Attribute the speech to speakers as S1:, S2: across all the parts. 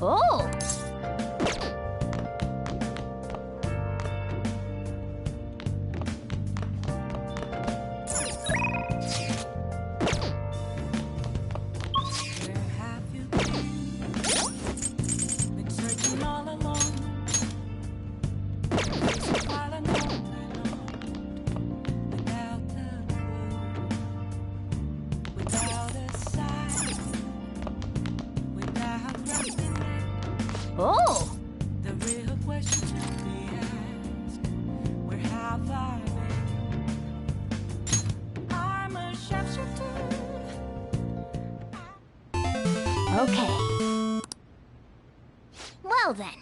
S1: Oh! Oh!
S2: The real question to be asked, where have I been? I'm a sharpshooter.
S1: Okay. Well then.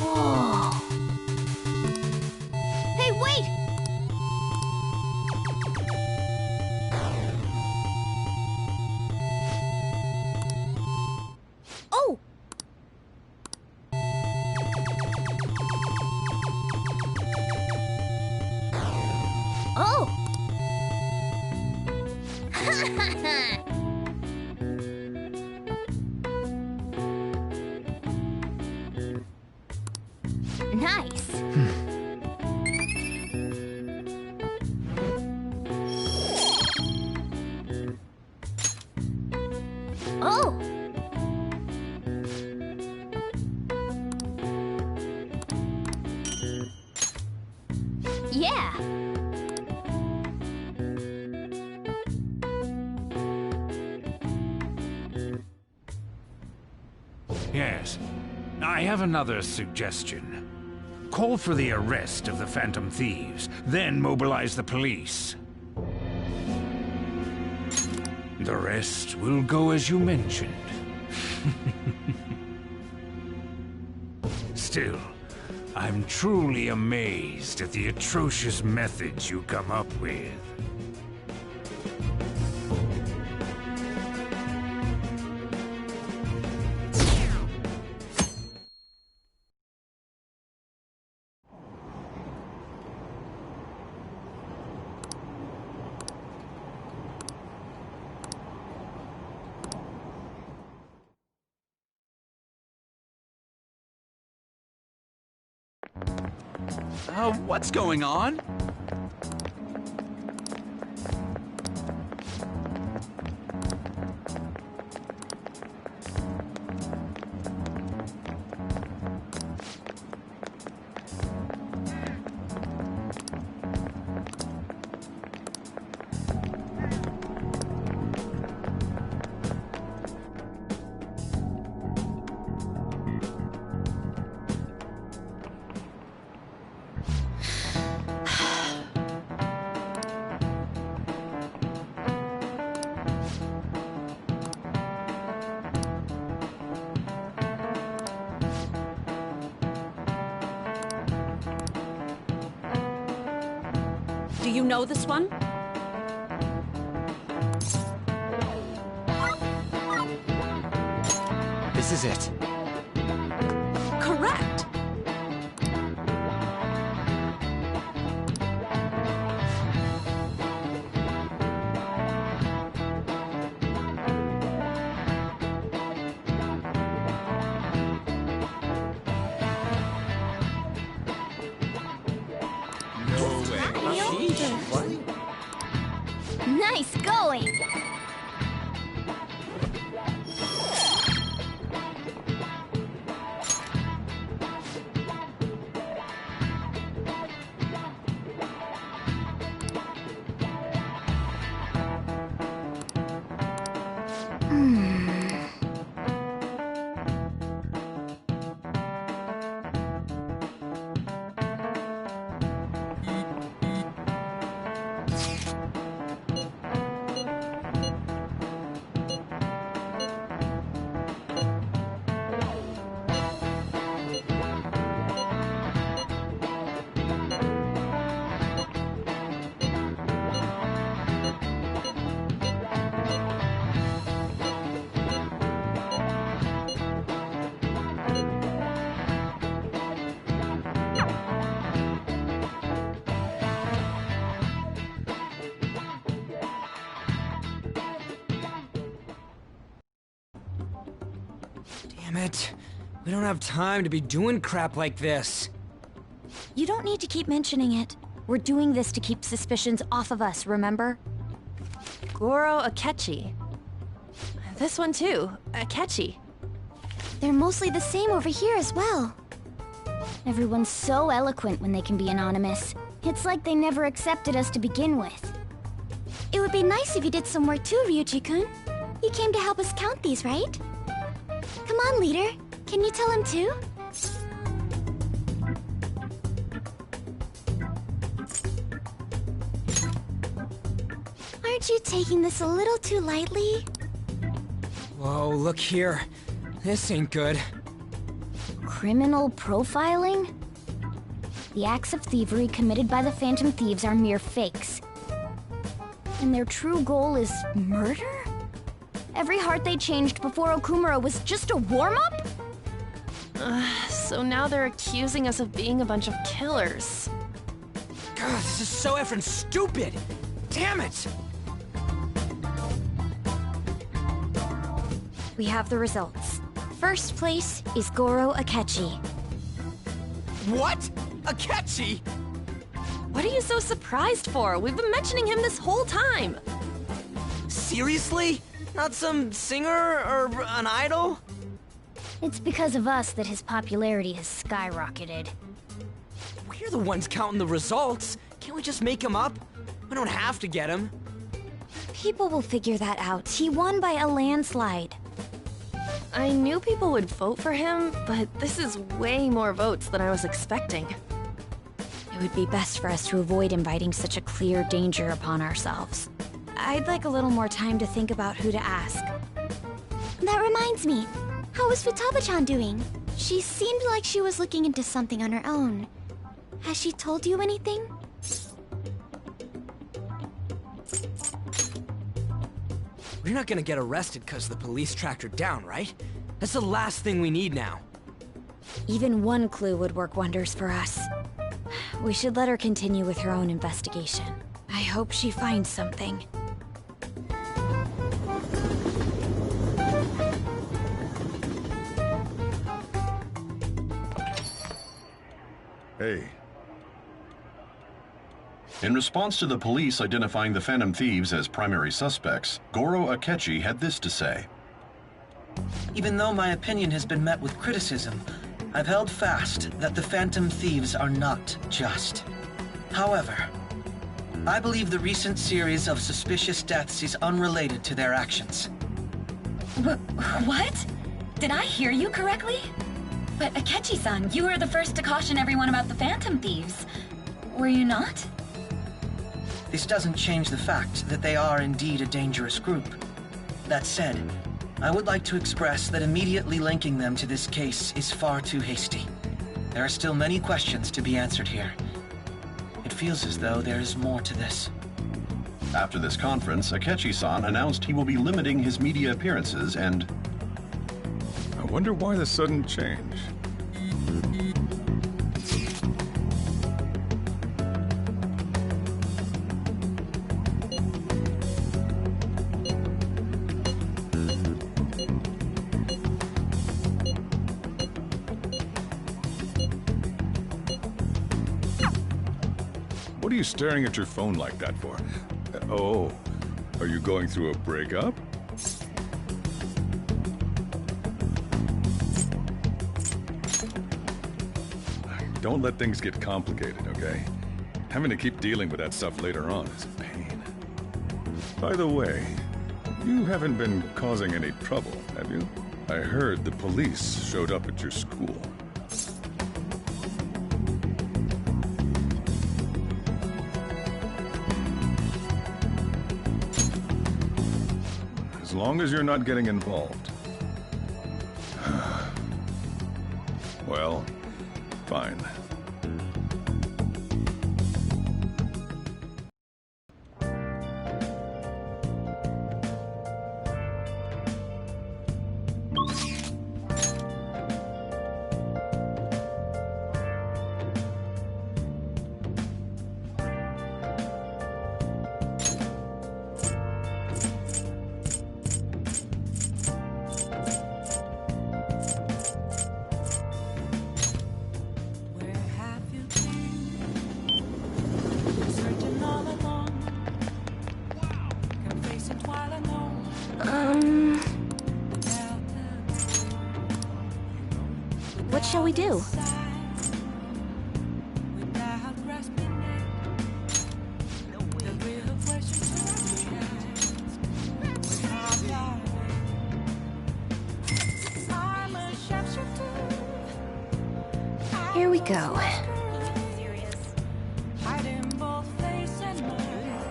S1: Whoa. Hey, wait! Oh! Oh! Nice. Oh! Yeah.
S3: Yes. I have another suggestion. Call for the arrest of the Phantom Thieves, then mobilize the police. The rest will go as you mentioned. Still, I'm truly amazed at the atrocious methods you come up with.
S4: What's going on?
S5: Do you know this one?
S4: This is it.
S5: Correct.
S1: Nice going!
S6: Damn it. We don't have time to be doing crap like this.
S7: You don't need to keep mentioning it. We're doing this to keep suspicions off of us, remember?
S5: Goro Akechi. This one too, Akechi.
S1: They're mostly the same over here as well. Everyone's so eloquent when they can be anonymous. It's like they never accepted us to begin with. It would be nice if you did some work too, Ryuji-kun. You came to help us count these, right? Come on, leader. Can you tell him too? Aren't you taking this a little too lightly?
S6: Whoa, look here. This ain't good.
S1: Criminal profiling? The acts of thievery committed by the Phantom Thieves are mere fakes. And their true goal is murder? Every heart they changed before Okumura was just a warm-up?
S5: So now they're accusing us of being a bunch of killers.
S6: God, this is so effing stupid! Damn it!
S7: We have the results. First place is Goro Akechi.
S6: What? Akechi?
S5: What are you so surprised for? We've been mentioning him this whole time.
S6: Seriously? Not some singer or an idol?
S1: It's because of us that his popularity has skyrocketed.
S6: We're the ones counting the results. Can't we just make him up? We don't have to get him.
S7: People will figure that out. He won by a landslide.
S5: I knew people would vote for him, but this is way more votes than I was expecting.
S7: It would be best for us to avoid inviting such a clear danger upon ourselves. I'd like a little more time to think about who to ask.
S1: That reminds me. How is Futaba-chan doing? She seemed like she was looking into something on her own. Has she told you anything?
S6: We're not gonna get arrested because the police tracked her down, right? That's the last thing we need now.
S7: Even one clue would work wonders for us. We should let her continue with her own investigation. I hope she finds something.
S8: Hey.
S9: In response to the police identifying the Phantom Thieves as primary suspects, Goro Akechi had this to say.
S10: Even though my opinion has been met with criticism, I've held fast that the Phantom Thieves are not just. However, I believe the recent series of suspicious deaths is unrelated to their actions.
S11: What? Did I hear you correctly? But Akechi-san, you were the first to caution everyone about the Phantom Thieves. Were you not?
S10: This doesn't change the fact that they are indeed a dangerous group. That said, I would like to express that immediately linking them to this case is far too hasty. There are still many questions to be answered here. It feels as though there is more to this.
S9: After this conference, Akechi-san announced he will be limiting his media appearances and...
S8: I wonder why the sudden change. What are you staring at your phone like that for? Oh, are you going through a breakup? Don't let things get complicated, okay? Having to keep dealing with that stuff later on is a pain. By the way, you haven't been causing any trouble, have you? I heard the police showed up at your school. As long as you're not getting involved. Well, fine.
S7: What shall we do?
S2: Without grasping it, the real question to me asks, where have I? I'm a sharpshooter.
S7: Here we go.
S2: Hiding both face and mind,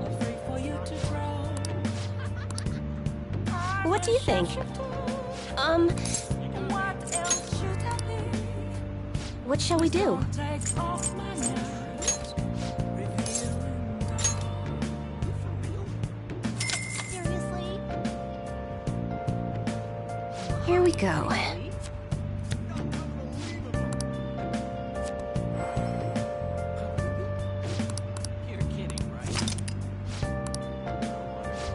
S2: afraid for you to grow.
S5: What do you think?
S2: What else should I be?
S7: What shall we do?
S2: Take off my nerves, revealing
S1: Seriously?
S7: Here we go.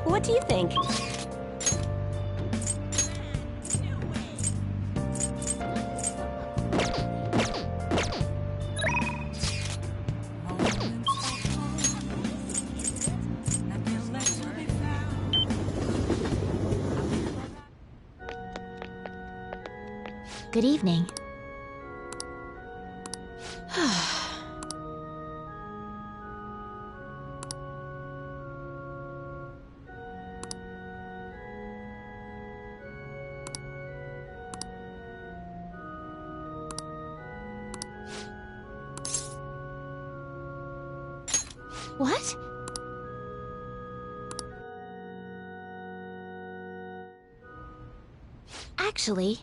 S5: What do you think?
S2: nothing left to be found.
S1: Good evening. What? Actually...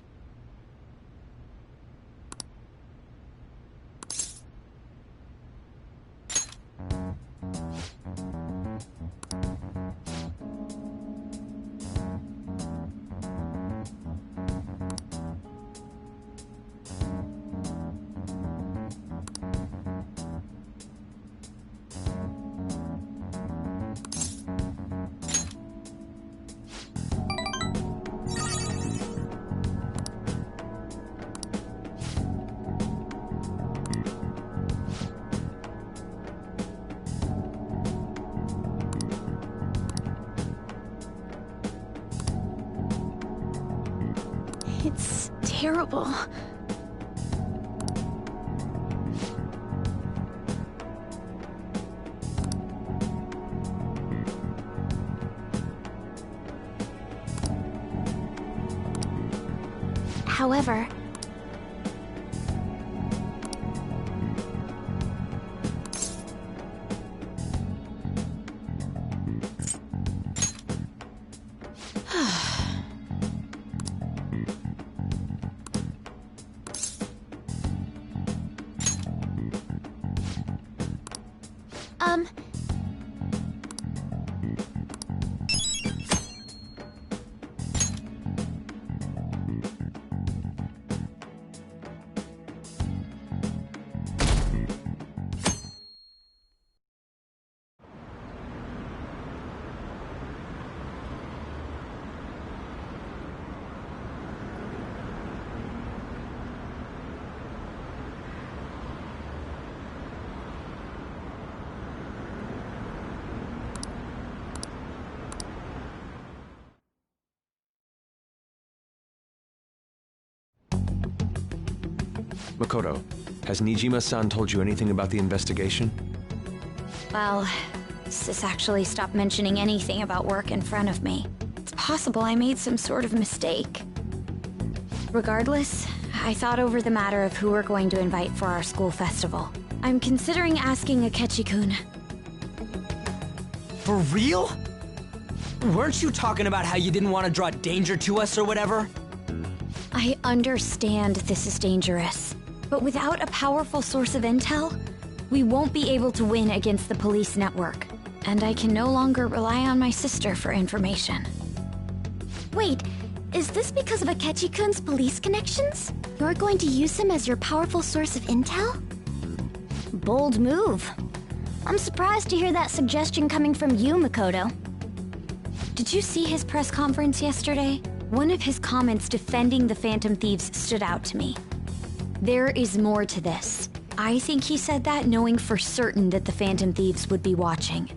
S1: It's terrible. However...
S12: Makoto, has Nijima-san told you anything about the investigation?
S7: Well, Sis actually stopped mentioning anything about work in front of me. It's possible I made some sort of mistake. Regardless, I thought over the matter of who we're going to invite for our school festival. I'm considering asking Akechi-kun.
S6: For real? Weren't you talking about how you didn't want to draw danger to us or whatever?
S7: I understand this is dangerous, but without a powerful source of intel, we won't be able to win against the police network. And I can no longer rely on my sister for information.
S1: Wait, is this because of Akechi-kun's police connections? You're going to use him as your powerful source of intel? Bold move. I'm surprised to hear that suggestion coming from you, Makoto.
S7: Did you see his press conference yesterday? One of his comments defending the Phantom Thieves stood out to me. There is more to this. I think he said that knowing for certain that the Phantom Thieves would be watching.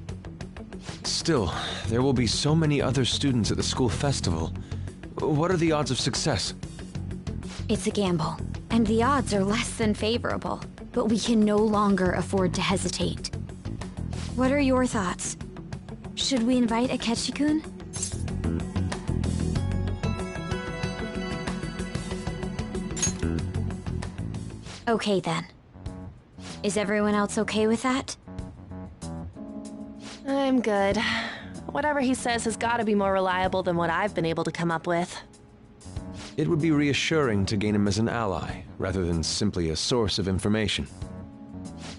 S12: Still, there will be so many other students at the school festival. What are the odds of success?
S7: It's a gamble, and the odds are less than favorable, but we can no longer afford to hesitate. What are your thoughts? Should we invite Akechi-kun? Okay then. Is everyone else okay with that?
S5: I'm good. Whatever he says has got to be more reliable than what I've been able to come up with.
S12: It would be reassuring to gain him as an ally, rather than simply a source of information.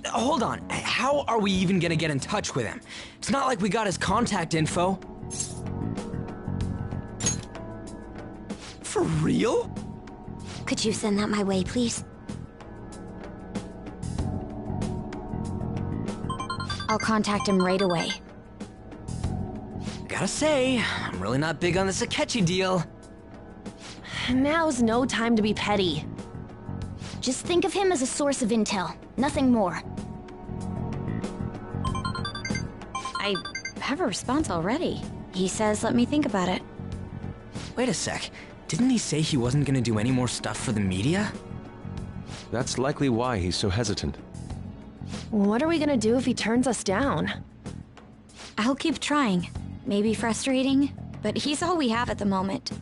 S6: Hold on, how are we even gonna get in touch with him? It's not like we got his contact info. For real?
S7: Could you send that my way, please? I'll contact him right away.
S6: Gotta say, I'm really not big on this Akechi deal.
S5: Now's no time to be petty.
S1: Just think of him as a source of intel, nothing more.
S7: I have a response already. He says let me think about it.
S6: Wait a sec, didn't he say he wasn't gonna do any more stuff for the media?
S12: That's likely why he's so hesitant.
S5: What are we gonna do if he turns us down?
S7: I'll keep trying. Maybe frustrating, but he's all we have at the moment.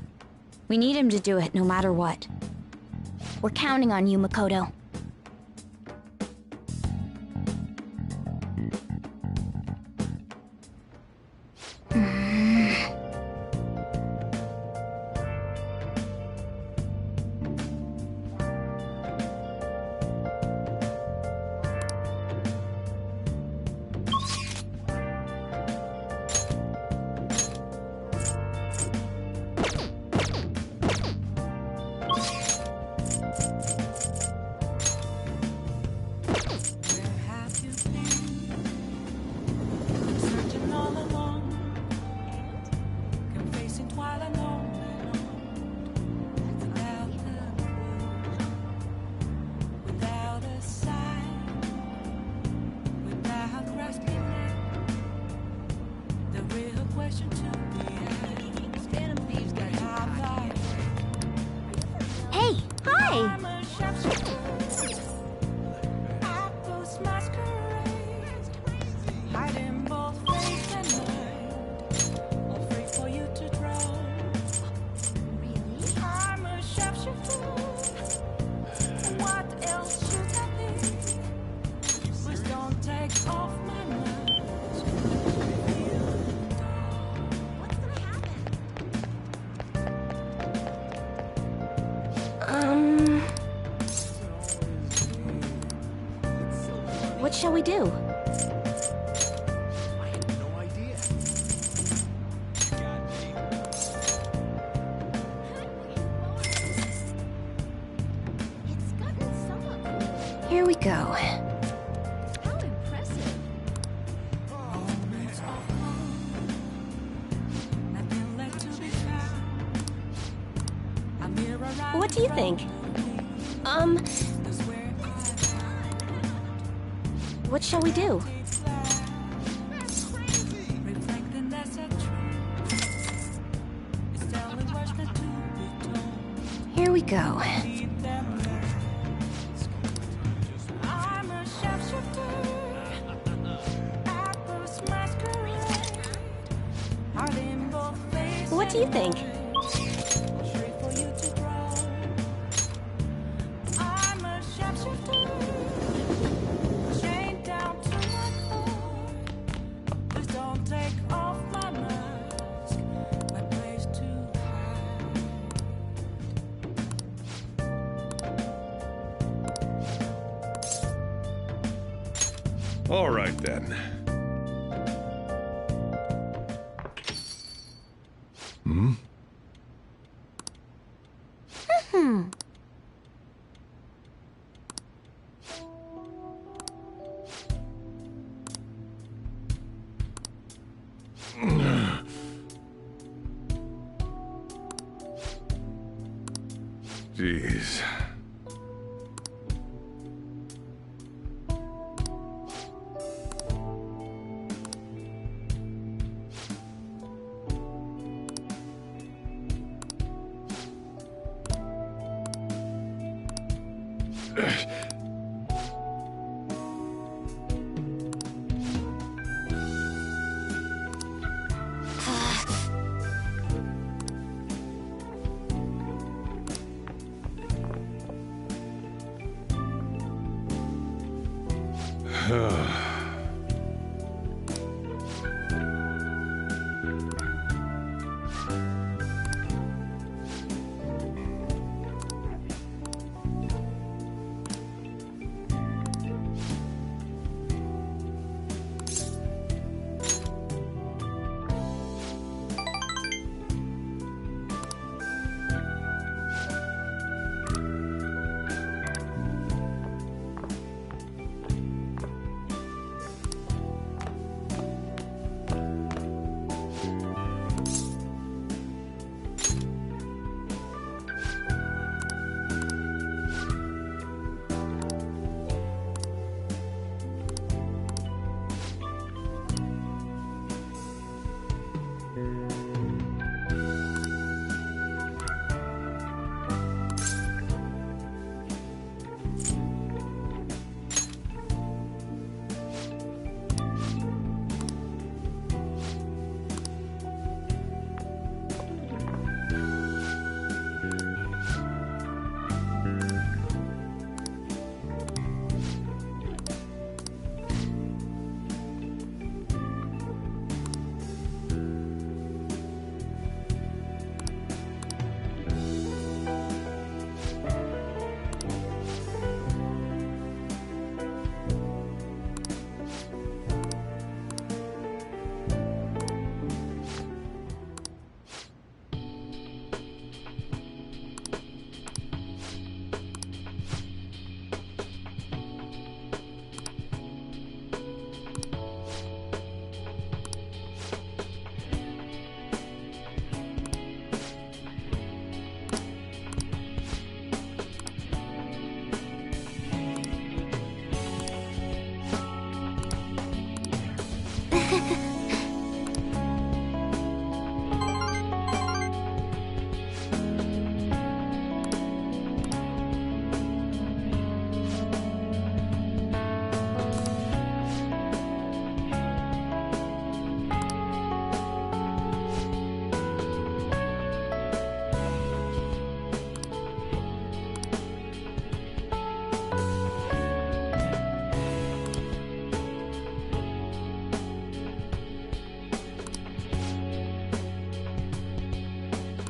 S7: We need him to do it no matter what.
S1: We're counting on you, Makoto. Hey, hi! What shall we do? Here we go.
S5: What do you think?
S7: What shall we do? Here we go.
S5: What do you think?
S8: All right, then. Hmm? Jeez.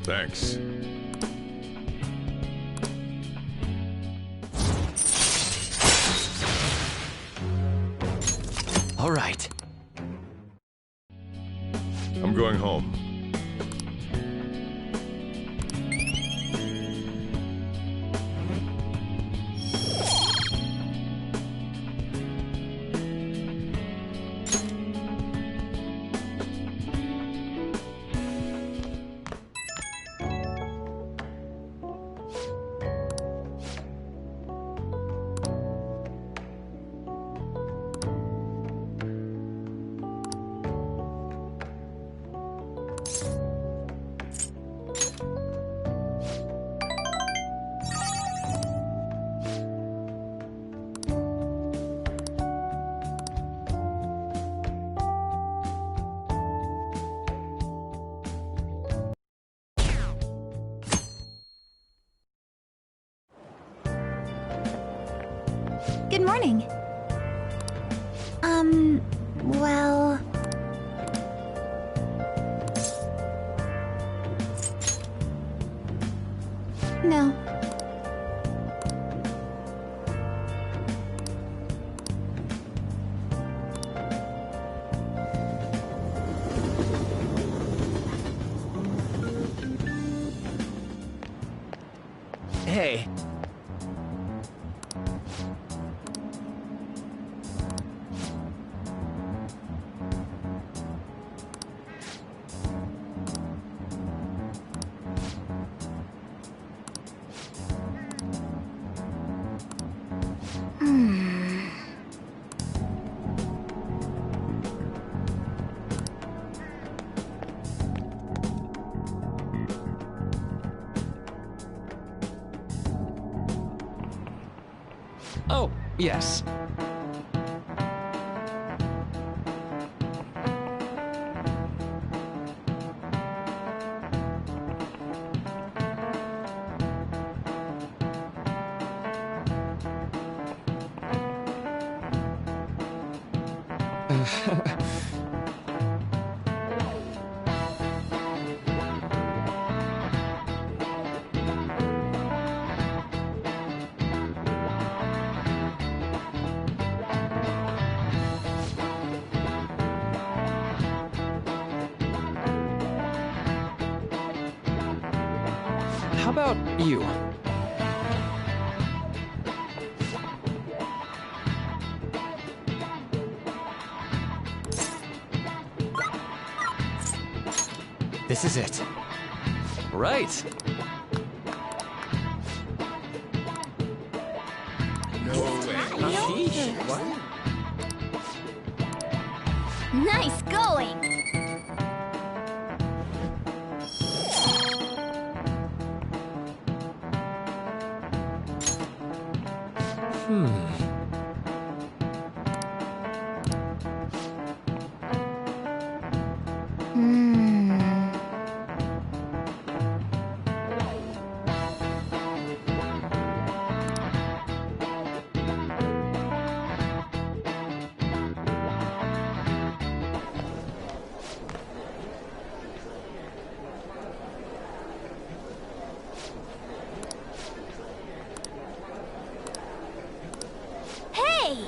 S8: Thanks.
S6: All right.
S8: I'm going home.
S1: Good morning. Well... No.
S6: Hey. Yes. How about you?
S4: This is it.
S6: Right.
S1: Nice going! Hey!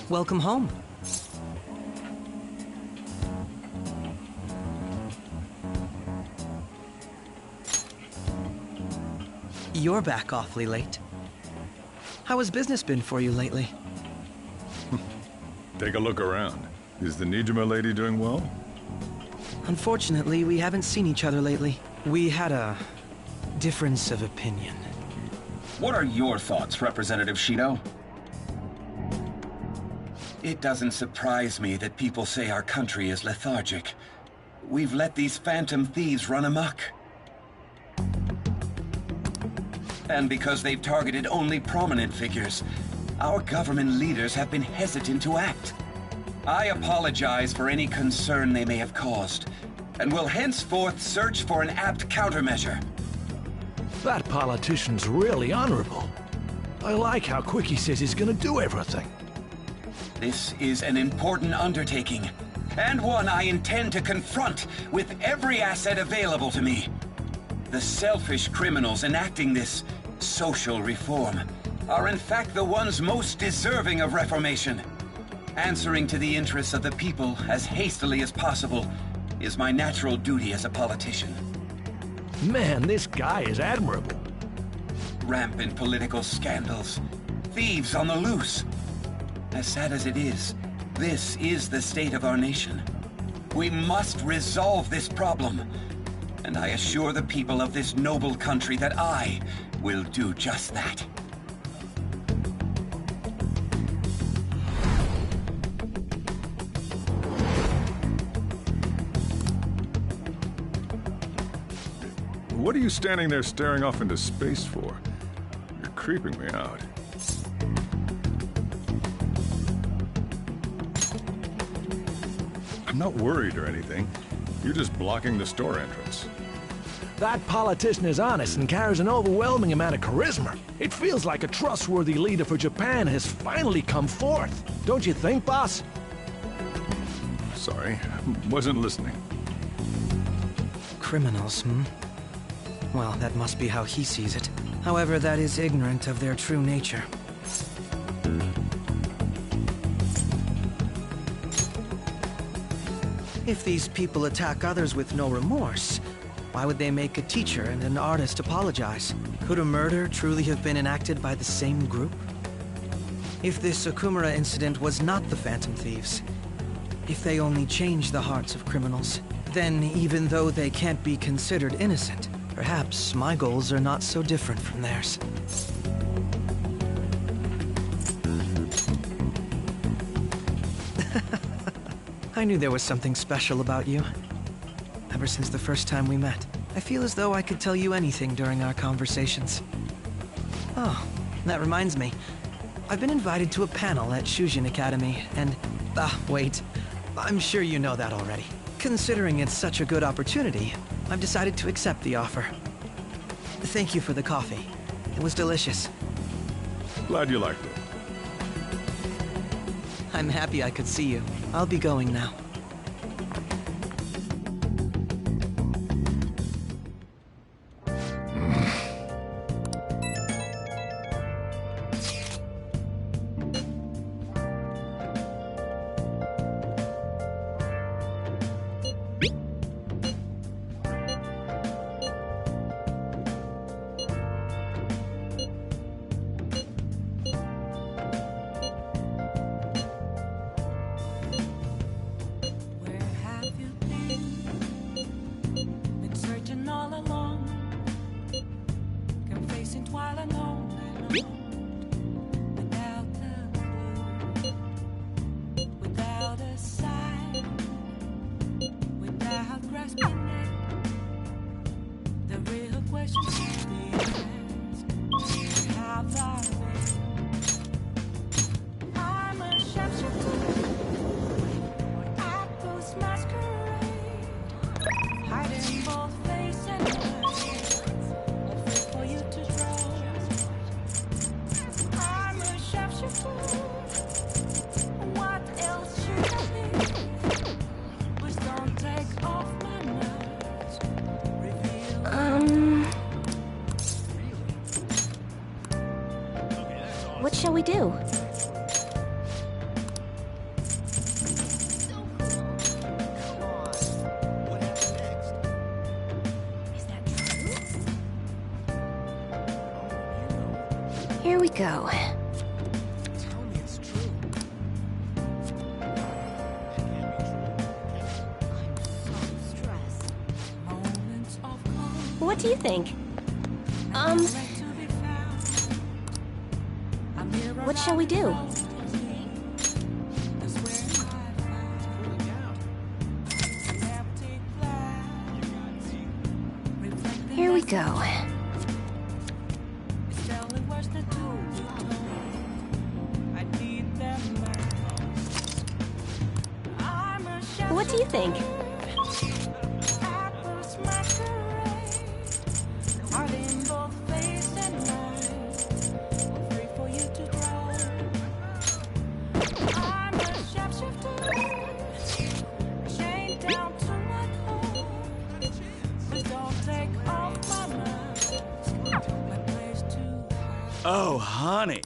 S6: Welcome home.
S10: You're back awfully late. How has business been for you lately?
S8: Take a look around. Is the Nijima lady doing well?
S10: Unfortunately, we haven't seen each other lately. We had a difference of opinion.
S13: What are your thoughts, Representative Shido? It doesn't surprise me that people say our country is lethargic. We've let these phantom thieves run amok. And because they've targeted only prominent figures, our government leaders have been hesitant to act. I apologize for any concern they may have caused, and will henceforth search for an apt countermeasure.
S14: That politician's really honorable. I like how quick he says he's gonna do everything.
S13: This is an important undertaking, and one I intend to confront with every asset available to me. The selfish criminals enacting this social reform are in fact the ones most deserving of reformation. Answering to the interests of the people as hastily as possible is my natural duty as a politician.
S14: Man, this guy is admirable.
S13: Rampant political scandals. Thieves on the loose. As sad as it is, this is the state of our nation. We must resolve this problem. And I assure the people of this noble country that I will do just that.
S8: What are you standing there staring off into space for? You're creeping me out. I'm not worried or anything. You're just blocking the store entrance.
S14: That politician is honest and carries an overwhelming amount of charisma. It feels like a trustworthy leader for Japan has finally come forth. Don't you think, boss?
S8: Sorry, wasn't listening.
S10: Criminals, hmm? Well, that must be how he sees it. However, that is ignorant of their true nature. If these people attack others with no remorse, why would they make a teacher and an artist apologize? Could a murder truly have been enacted by the same group? If this Okumura incident was not the Phantom Thieves, if they only changed the hearts of criminals, then even though they can't be considered innocent, perhaps my goals are not so different from theirs. I knew there was something special about you. Ever since the first time we met, I feel as though I could tell you anything during our conversations. Oh, that reminds me. I've been invited to a panel at Shujin Academy, and... wait. I'm sure you know that already. Considering it's such a good opportunity, I've decided to accept the offer. Thank you for the coffee. It was delicious.
S8: Glad you liked it.
S10: I'm happy I could see you. I'll be going now.
S1: What shall we do? Here we go.
S5: What do you think?
S1: What shall we do? Here we go.
S5: What do you think?
S15: Oh, honey.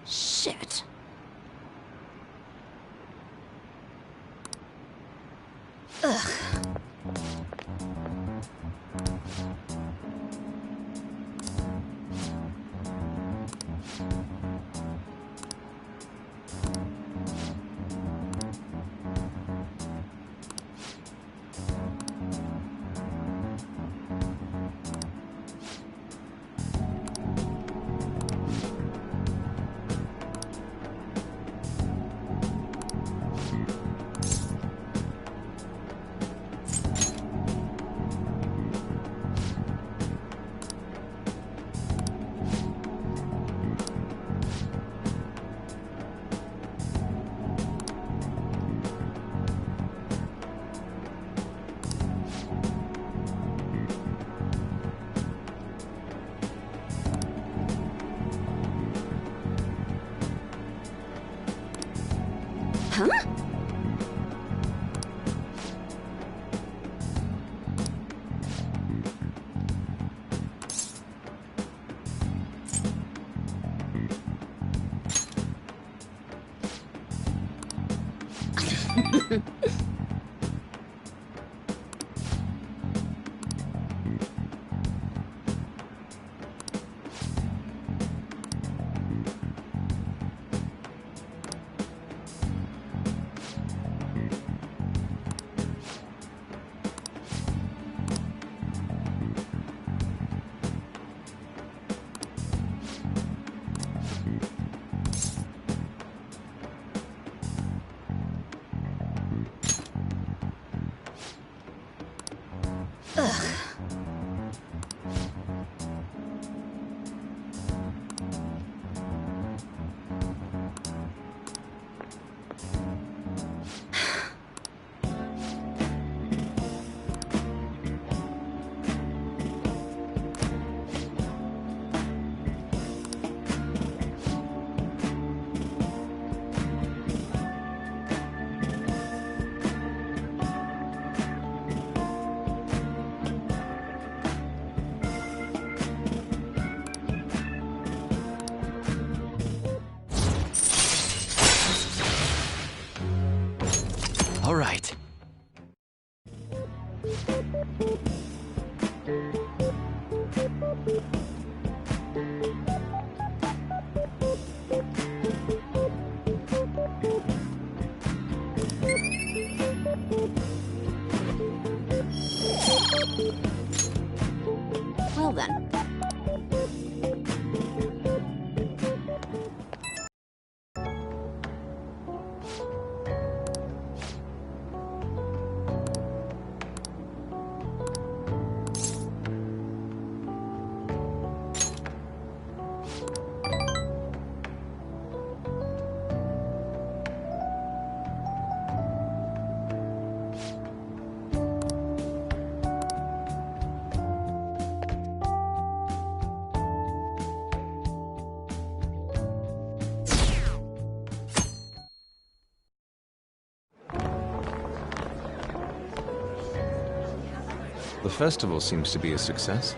S7: Shit. Ugh. Huh?
S4: All right.
S7: Well then.
S12: The festival seems to be a success.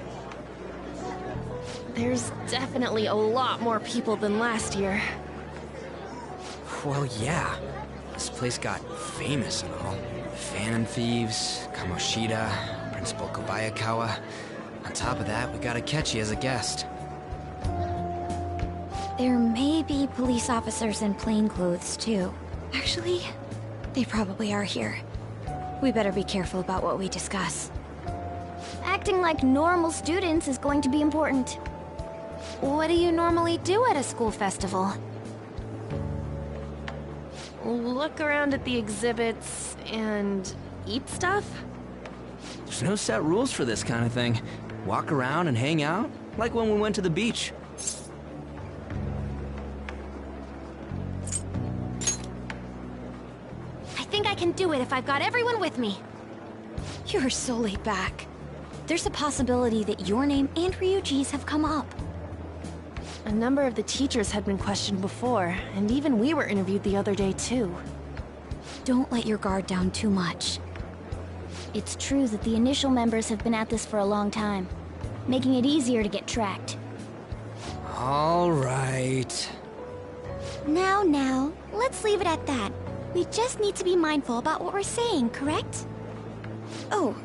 S5: There's definitely a lot more people than last year.
S6: Well, yeah. This place got famous and all. Phantom Thieves, Kamoshida, Principal Kobayakawa. On top of that, we got Akechi as a guest.
S7: There may be police officers in plainclothes, too. Actually, they probably are here. We better be careful about what we discuss.
S1: Acting like normal students is going to be important.
S5: What do you normally do at a school festival? Look around at the exhibits and eat stuff?
S6: There's no set rules for this kind of thing. Walk around and hang out, like when we went to the beach.
S1: I think I can do it if I've got everyone with me.
S7: You're so laid back. There's a possibility that your name and Ryuji's have come up.
S5: A number of the teachers had been questioned before, and even we were interviewed the other day too.
S7: Don't let your guard down too much.
S1: It's true that the initial members have been at this for a long time, making it easier to get tracked.
S6: All right.
S1: Now, let's leave it at that. We just need to be mindful about what we're saying, correct?
S7: Oh,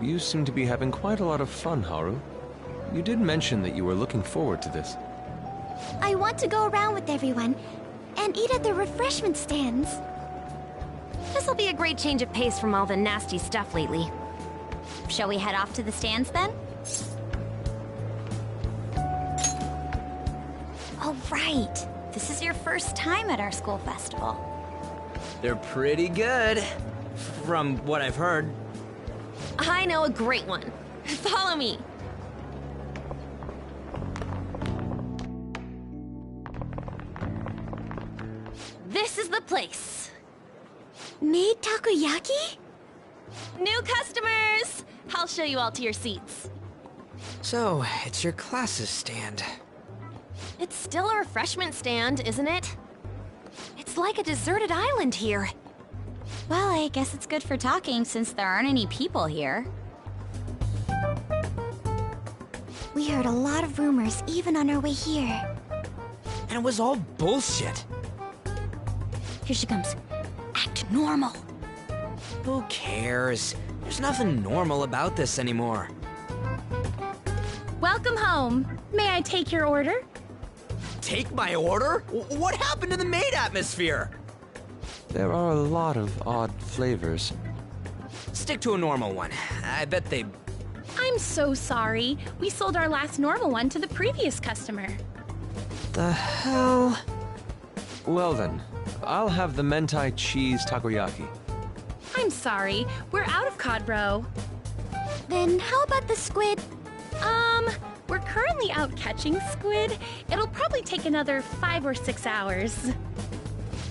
S12: You seem to be having quite a lot of fun, Haru. You did mention that you were looking forward to this.
S1: I want to go around with everyone and eat at the refreshment stands.
S7: This'll be a great change of pace from all the nasty stuff lately. Shall we head off to the stands then? Oh, right. This is your first time at our school festival.
S6: They're pretty good, from what I've heard.
S5: I know a great one. Follow me. This is the place.
S1: Made takoyaki?
S5: New customers! I'll show you all to your seats.
S6: So, it's your class's stand.
S5: It's still a refreshment stand, isn't it? It's like a deserted island here.
S7: Well, I guess it's good for talking since there aren't any people here.
S1: We heard a lot of rumors even on our way here.
S6: And it was all bullshit.
S1: Here she comes. Act normal.
S6: Who cares? There's nothing normal about this anymore.
S15: Welcome home. May I take your order?
S6: Take my order? What happened to the maid atmosphere?
S12: There are a lot of odd flavors.
S6: Stick to a normal one. I bet they...
S15: I'm so sorry. We sold our last normal one to the previous customer.
S6: The hell?
S12: Well then, I'll have the mentai cheese takoyaki.
S15: I'm sorry. We're out of cod roe.
S1: Then how about the squid?
S15: We're currently out catching squid. It'll probably take another 5 or 6 hours.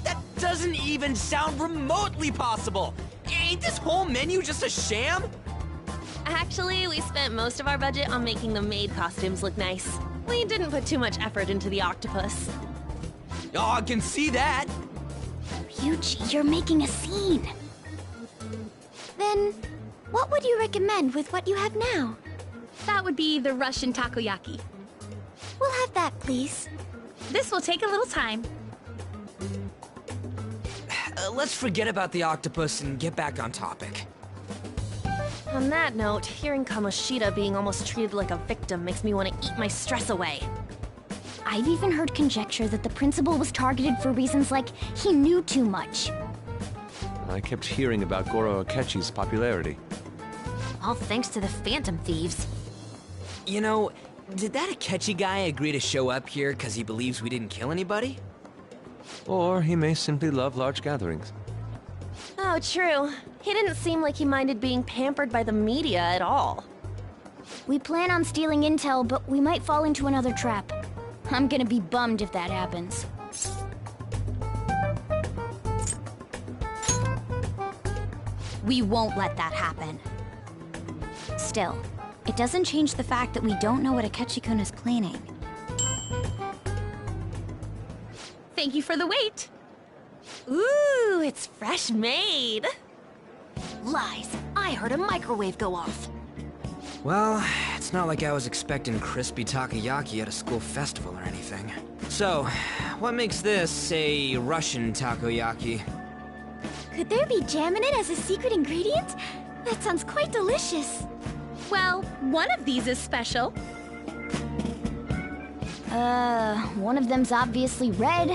S6: That doesn't even sound remotely possible! Ain't this whole menu just a sham?
S5: Actually, we spent most of our budget on making the maid costumes look nice. We didn't put too much effort into the octopus.
S6: Oh, I can see that!
S1: Ryuji, you're making a scene. Then, what would you recommend with what you have now?
S15: That would be the Russian takoyaki.
S1: We'll have that, please.
S15: This will take a little time.
S6: Let's forget about the octopus and get back on topic.
S5: On that note, hearing Kamoshida being almost treated like a victim makes me want to eat my stress away.
S1: I've even heard conjecture that the principal was targeted for reasons like he knew too much.
S12: I kept hearing about Goro Akechi's popularity.
S7: All thanks to the Phantom Thieves.
S6: You know, did that Akechi guy agree to show up here because he believes we didn't kill anybody?
S12: Or he may simply love large gatherings.
S5: Oh, true. He didn't seem like he minded being pampered by the media at all.
S1: We plan on stealing intel, but we might fall into another trap. I'm gonna be bummed if that happens.
S7: We won't let that happen. Still, it doesn't change the fact that we don't know what Akechi-kun is planning.
S15: Thank you for the wait.
S5: Ooh, it's fresh made.
S7: Lies. I heard a microwave go off.
S6: Well, it's not like I was expecting crispy takoyaki at a school festival or anything. So, what makes this a Russian takoyaki?
S1: Could there be jam in it as a secret ingredient? That sounds quite delicious.
S15: Well, one of these is special.
S1: One of them's obviously red.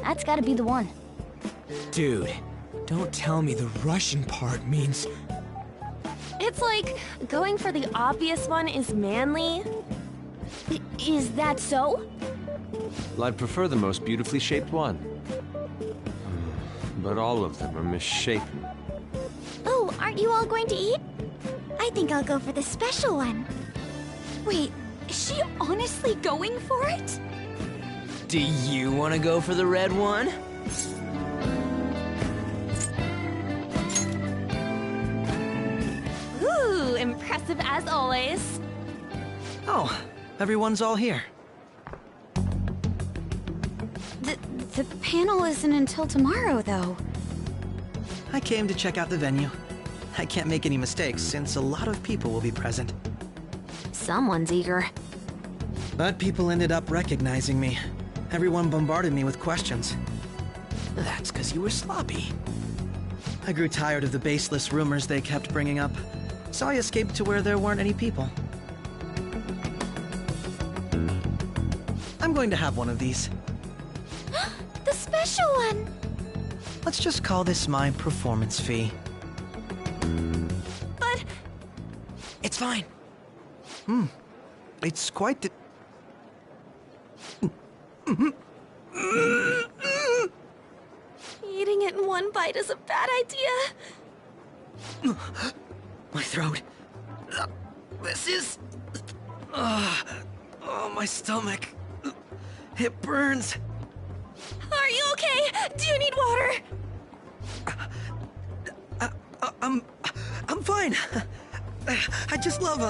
S1: That's gotta be the one.
S6: Dude, don't tell me the Russian part means...
S5: It's like going for the obvious one is manly.
S1: Is that so?
S12: Well, I'd prefer the most beautifully shaped one. But all of them are misshapen.
S1: Oh, aren't you all going to eat? I think I'll go for the special one.
S7: Wait, is she honestly going for it?
S6: Do you want to go for the red one?
S5: Ooh, impressive as always.
S10: Oh, everyone's all here.
S7: The panel isn't until tomorrow, though.
S10: I came to check out the venue. I can't make any mistakes since a lot of people will be present.
S7: Someone's eager.
S10: But people ended up recognizing me. Everyone bombarded me with questions.
S6: That's because you were sloppy.
S10: I grew tired of the baseless rumors they kept bringing up, so I escaped to where there weren't any people. I'm going to have one of these.
S1: The special one!
S10: Let's just call this my performance fee.
S1: But...
S6: It's fine.
S10: It's quite the...
S5: Eating it in one bite is a bad idea.
S10: My throat. This is... oh, my stomach. It burns.
S5: Are you okay? Do you need water?
S10: I'm fine. I just love,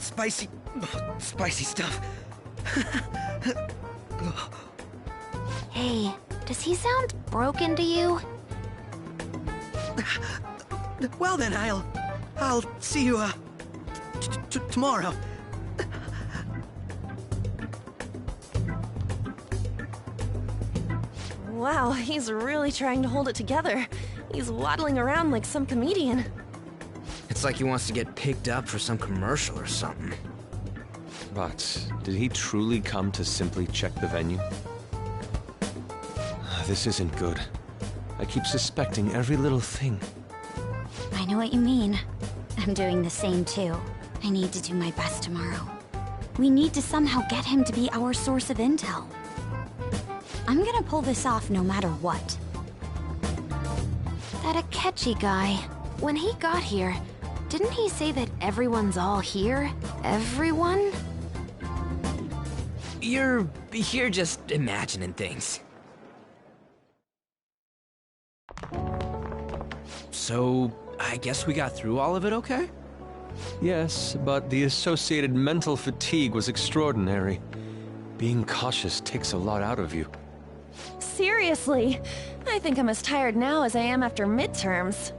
S10: spicy stuff.
S1: Hey, does he sound broken to you?
S10: Well then, I'll see you, tomorrow.
S5: Wow, he's really trying to hold it together. He's waddling around like some comedian.
S6: It's like he wants to get picked up for some commercial or something.
S12: But did he truly come to simply check the venue? This isn't good. I keep suspecting every little thing.
S7: I know what you mean. I'm doing the same too. I need to do my best tomorrow. We need to somehow get him to be our source of intel. I'm gonna pull this off no matter what.
S16: That Akechi guy, when he got here, didn't he say that everyone's all here? Everyone?
S6: You're just imagining things. So, I guess we got through all of it okay?
S12: Yes, but the associated mental fatigue was extraordinary. Being cautious takes a lot out of you.
S5: Seriously, I think I'm as tired now as I am after midterms.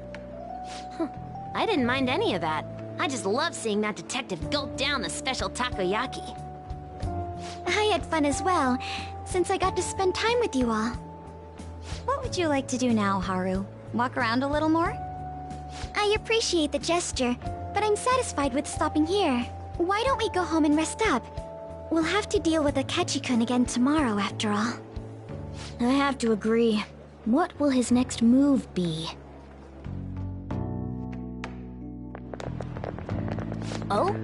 S16: I didn't mind any of that. I just love seeing that detective gulp down the special takoyaki.
S1: I had fun as well, since I got to spend time with you all.
S7: What would you like to do now, Haru? Walk around a little more?
S1: I appreciate the gesture, but I'm satisfied with stopping here. Why don't we go home and rest up? We'll have to deal with Akechi-kun again tomorrow, after all.
S16: I have to agree. What will his next move be? Oh?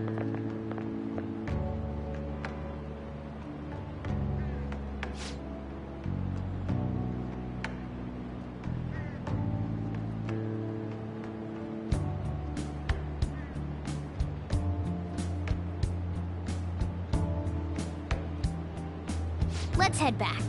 S16: Let's head back.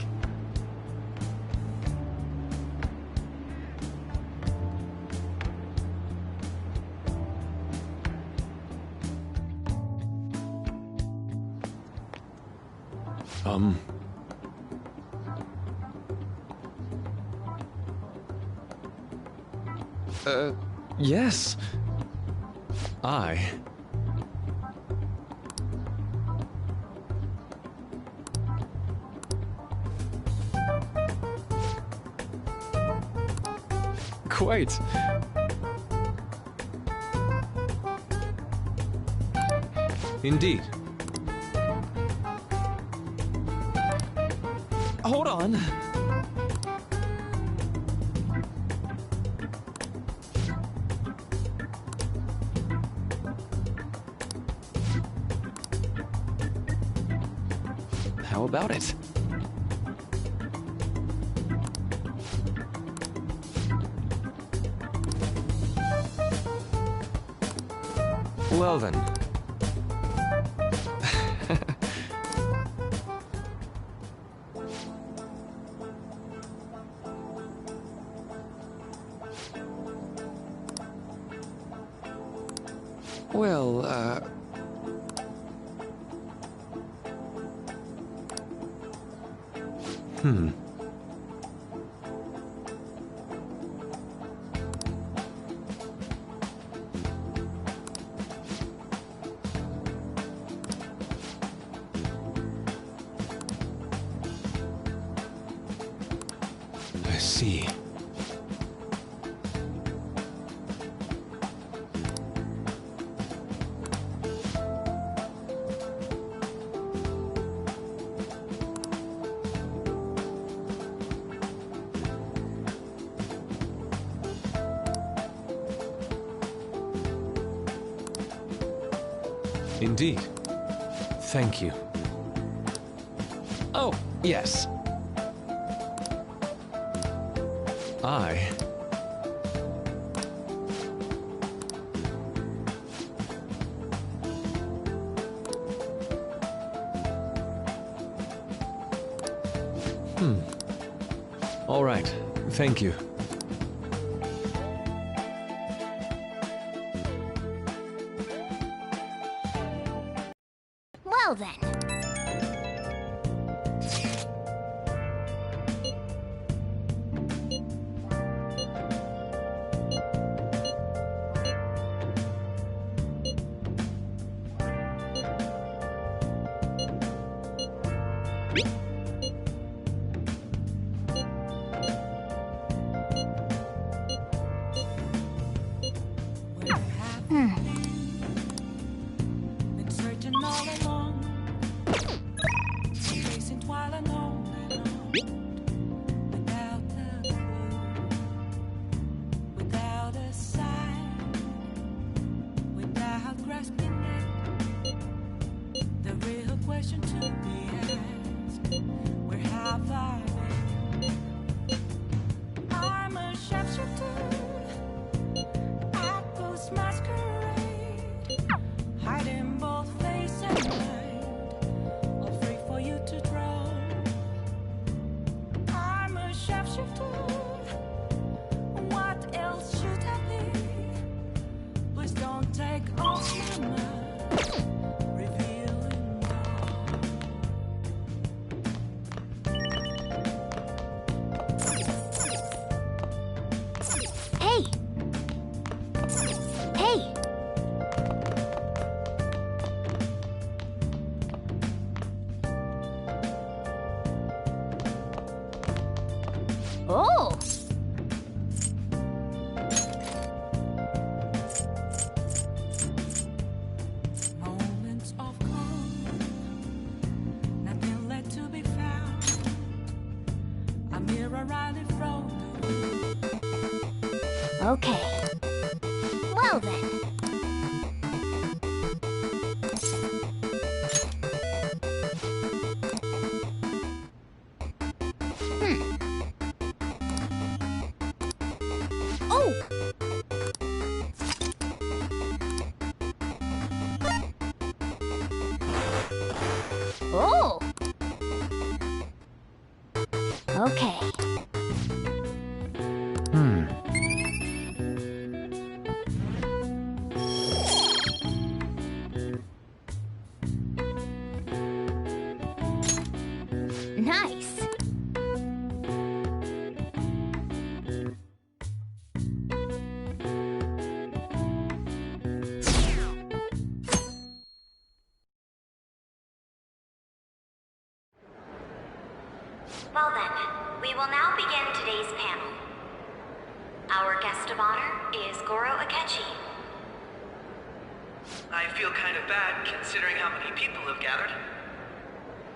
S12: Yes. Quite. Indeed. Hold on. How about it? Well then. Well, see. Indeed. Thank you. Oh, yes. All right. Thank you.
S1: Well then.
S2: Been searching all along, chasing while alone without a clue, without a sign, without grasping it. The real question to be asked: where have I been? I'm a sharpshooter, at Ghost Masquerade, hiding both face and mind, all free for you to draw. I'm a sharpshooter, what else should I be? Please don't take off my mask, revealing
S1: Hey! Hey! Oh!
S2: moments of calm, nothing left to be found. A mirror right in front of me.
S1: Okay. Well then. Oh! Oh! Okay. Nice.
S17: Well then, we will now begin today's panel. Our guest of honor is Goro Akechi.
S10: I feel kind of bad considering how many people have gathered.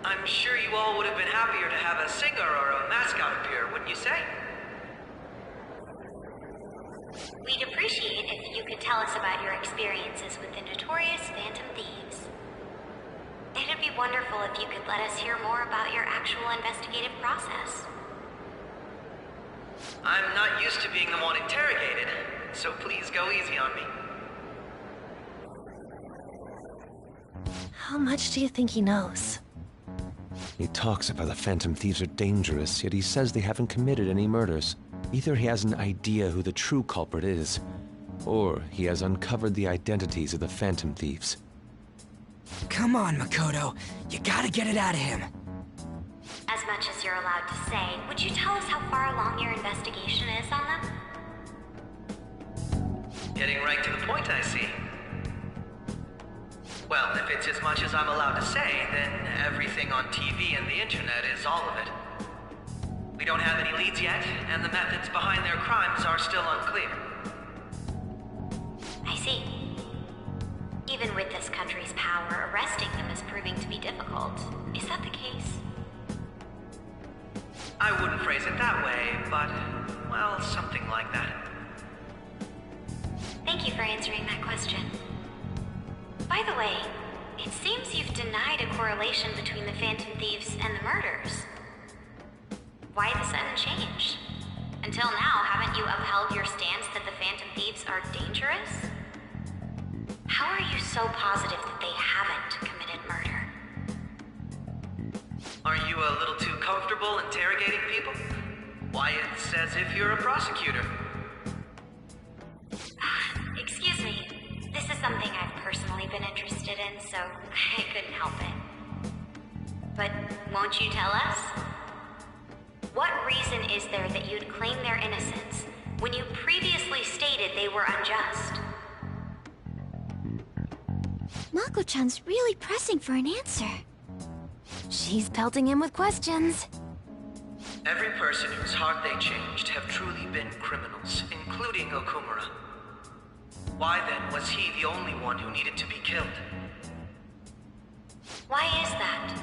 S10: I'm sure you all would have been happier to have a singer or a mascot appear, wouldn't you say?
S17: We'd appreciate if you could tell us about your experiences with the notorious Phantom Thieves. It'd be wonderful if you could let us hear more about your actual investigative process.
S10: I'm not used to being the one interrogated, so please go easy on me.
S5: How much do you think he knows?
S12: He talks about the Phantom Thieves are dangerous, yet he says they haven't committed any murders. Either he has an idea who the true culprit is, or he has uncovered the identities of the Phantom Thieves.
S6: Come on, Makoto. You gotta get it out of him.
S17: As much as you're allowed to say, would you tell us how far along your investigation is on them?
S10: Getting right to the point, I see. Well, if it's as much as I'm allowed to say, then everything on TV and the internet is all of it. We don't have any leads yet, and the methods behind their crimes are still unclear.
S17: I see. Even with this country's power, arresting them is proving to be difficult. Is that the case?
S10: I wouldn't phrase it that way, but, well, something like that.
S17: Thank you for answering that question. By the way, it seems you've denied a correlation between the Phantom Thieves and the murders. Why the sudden change? Until now, haven't you upheld your stance that the Phantom Thieves are dangerous? How are you so positive that they haven't committed murder?
S10: Are you a little too comfortable interrogating people? Why, it's as if you're a prosecutor.
S17: Excuse me. This is something I've personally been interested in, so I couldn't help it. But won't you tell us? What reason is there that you'd claim their innocence when you previously stated they were unjust?
S1: Mako-chan's really pressing for an answer.
S16: She's pelting him with questions.
S10: Every person whose heart they changed have truly been criminals, including Okumura. Why then was he the only one who needed to be killed?
S17: Why is that?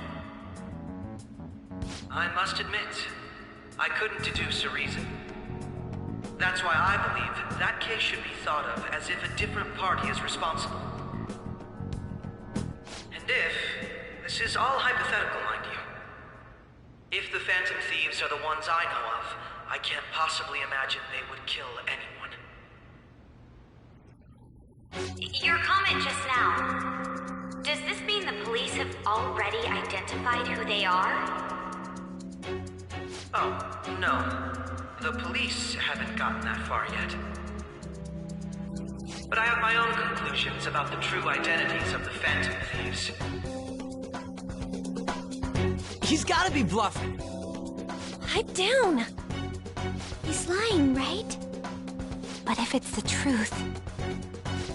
S10: I must admit, I couldn't deduce a reason. That's why I believe that case should be thought of as if a different party is responsible. And if, this is all hypothetical, mind you, if the Phantom Thieves are the ones I know of, I can't possibly imagine they would kill anyone.
S17: Your comment just now, does this mean the police have already identified who they are?
S10: Oh, no. The police haven't gotten that far yet. But I have my own conclusions about the true identities of the Phantom Thieves.
S6: He's gotta be bluffing.
S16: Pipe down.
S1: He's lying, right?
S16: But if it's the truth...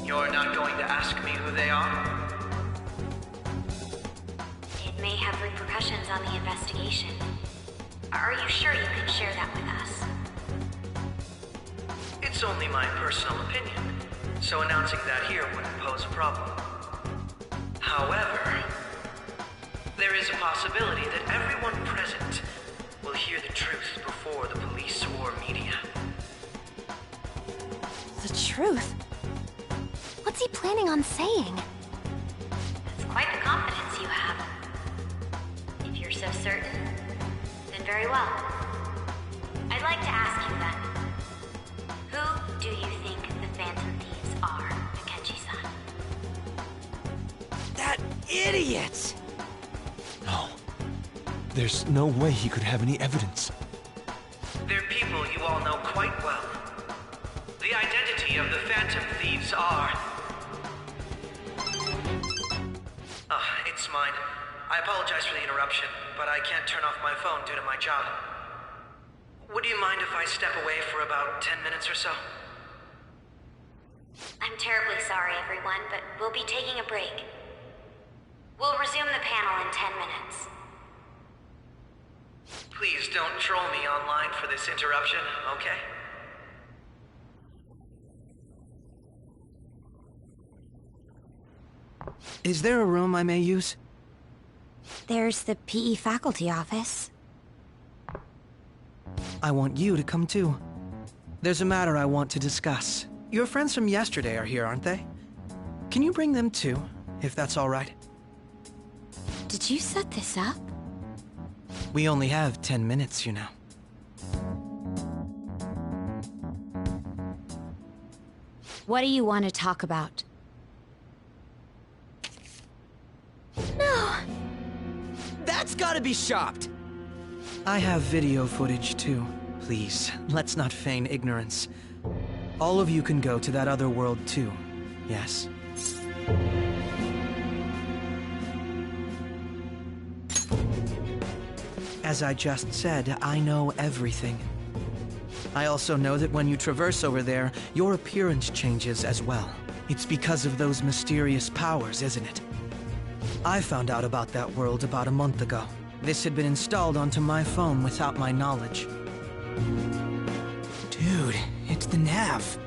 S10: You're not going to ask me who they are?
S17: It may have repercussions on the investigation. Are you sure you can share that with us?
S10: It's only my personal opinion, so announcing that here wouldn't pose a problem. However, there is a possibility that everyone present will hear the truth before the police or media.
S16: The truth? What's he planning on saying?
S17: That's quite the confidence you have. If you're so certain, then very well. I'd like to ask you then, who do you think the Phantom Thieves are, Akechi-san?
S6: That idiot!
S12: No. There's no way he could have any evidence.
S10: They're people you all know quite well. The identity of the Phantom Thieves are... it's mine. I apologize for the interruption, but I can't turn off my phone due to my job. Would you mind if I step away for about 10 minutes or so?
S17: I'm terribly sorry, everyone, but we'll be taking a break. We'll resume the panel in 10 minutes.
S10: Please don't troll me online for this interruption, okay?
S6: Is there a room I may use?
S7: There's the PE faculty office.
S6: I want you to come too. There's a matter I want to discuss. Your friends from yesterday are here, aren't they? Can you bring them too, if that's all right?
S7: Did you set this up?
S6: We only have 10 minutes, you know.
S7: What do you want to talk about?
S1: No!
S6: That's gotta be shopped! I have video footage too. Please, let's not feign ignorance. All of you can go to that other world too, yes? As I just said, I know everything. I also know that when you traverse over there, your appearance changes as well. It's because of those mysterious powers, isn't it? I found out about that world about a month ago.
S10: This had been installed onto my phone without my knowledge. Dude, it's the nav.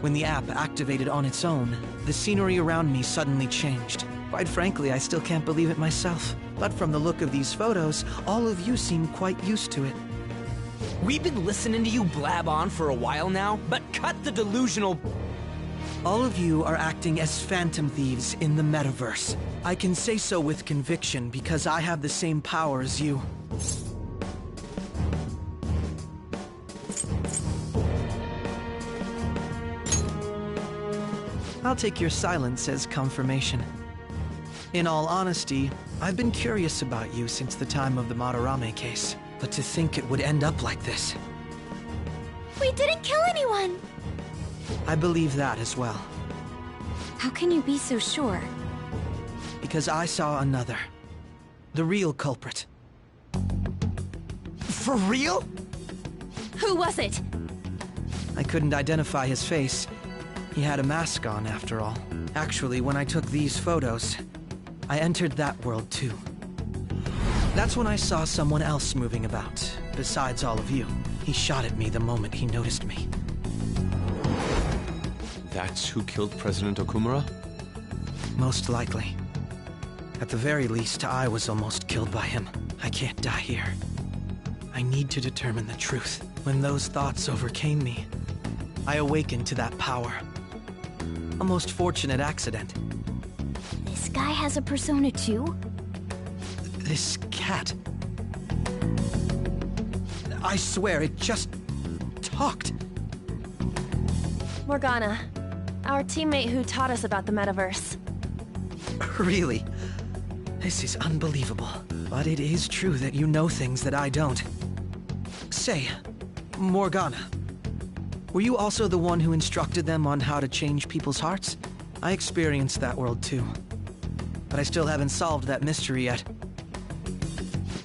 S10: When the app activated on its own, the scenery around me suddenly changed. Quite frankly, I still can't believe it myself. But from the look of these photos, all of you seem quite used to it.
S6: We've been listening to you blab on for a while now, but cut the delusional...
S10: All of you are acting as Phantom Thieves in the metaverse. I can say so with conviction because I have the same power as you. I'll take your silence as confirmation. In all honesty, I've been curious about you since the time of the Madarame case, but to think it would end up like this.
S1: We didn't kill anyone!
S10: I believe that as well.
S7: How can you be so sure?
S10: Because I saw another. The real culprit.
S6: For real?
S5: Who was it?
S10: I couldn't identify his face. He had a mask on, after all. Actually, when I took these photos, I entered that world too. That's when I saw someone else moving about, besides all of you. He shot at me the moment he noticed me.
S12: That's who killed President Okumura?
S10: Most likely. At the very least, I was almost killed by him. I can't die here. I need to determine the truth. When those thoughts overcame me, I awakened to that power. A most fortunate accident.
S1: This guy has a persona too?
S10: This cat. I swear, it just talked.
S5: Morgana, our teammate who taught us about the metaverse.
S10: Really? This is unbelievable. But it is true that you know things that I don't. Say, Morgana, were you also the one who instructed them on how to change people's hearts? I experienced that world too. But I still haven't solved that mystery yet.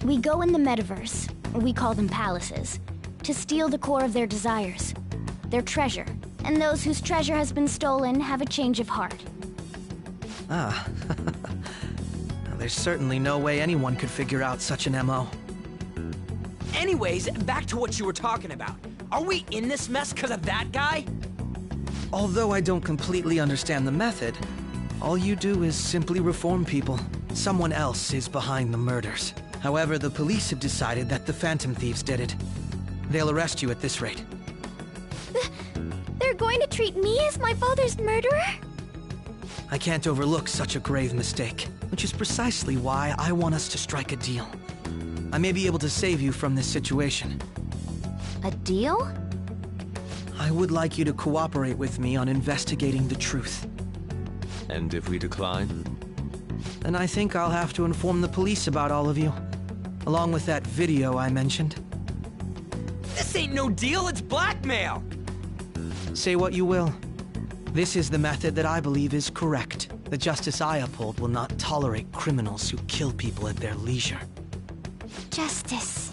S1: We go in the metaverse, we call them palaces, to steal the core of their desires, their treasure. And those whose treasure has been stolen have a change of heart.
S10: Ah. There's certainly no way anyone could figure out such an MO.
S6: Anyways, back to what you were talking about. Are we in this mess because of that guy?
S10: Although I don't completely understand the method, all you do is simply reform people. Someone else is behind the murders. However, the police have decided that the Phantom Thieves did it. They'll arrest you at this rate.
S1: They're going to treat me as my father's murderer?
S10: I can't overlook such a grave mistake, which is precisely why I want us to strike a deal. I may be able to save you from this situation.
S1: A deal?
S10: I would like you to cooperate with me on investigating the truth.
S12: And if we decline?
S10: Then I think I'll have to inform the police about all of you, along with that video I mentioned.
S6: This ain't no deal, it's blackmail!
S10: Say what you will. This is the method that I believe is correct. The justice I uphold will not tolerate criminals who kill people at their leisure.
S1: Justice.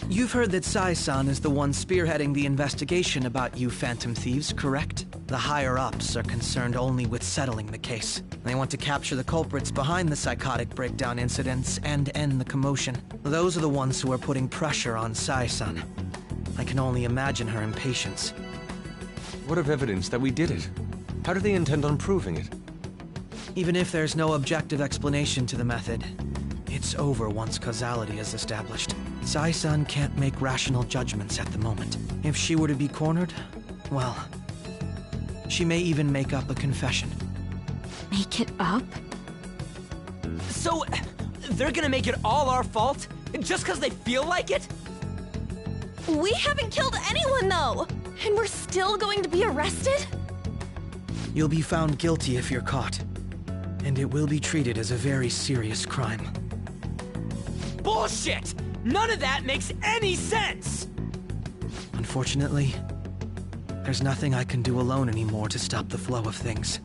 S10: You've heard that Sai-san is the one spearheading the investigation about you Phantom Thieves, correct? The higher-ups are concerned only with settling the case. They want to capture the culprits behind the psychotic breakdown incidents and end the commotion. Those are the ones who are putting pressure on Sai-san. I can only imagine her impatience.
S12: What of evidence that we did it? How do they intend on proving it?
S10: Even if there's no objective explanation to the method, it's over once causality is established. Sai-san can't make rational judgments at the moment. If she were to be cornered, well, she may even make up a confession.
S7: Make it up?
S6: So, they're gonna make it all our fault? Just because they feel like it?
S5: We haven't killed anyone, though! And we're still going to be arrested?
S10: You'll be found guilty if you're caught. And it will be treated as a very serious crime.
S6: Bullshit! None of that makes any sense!
S10: Unfortunately, there's nothing I can do alone anymore to stop the flow of things.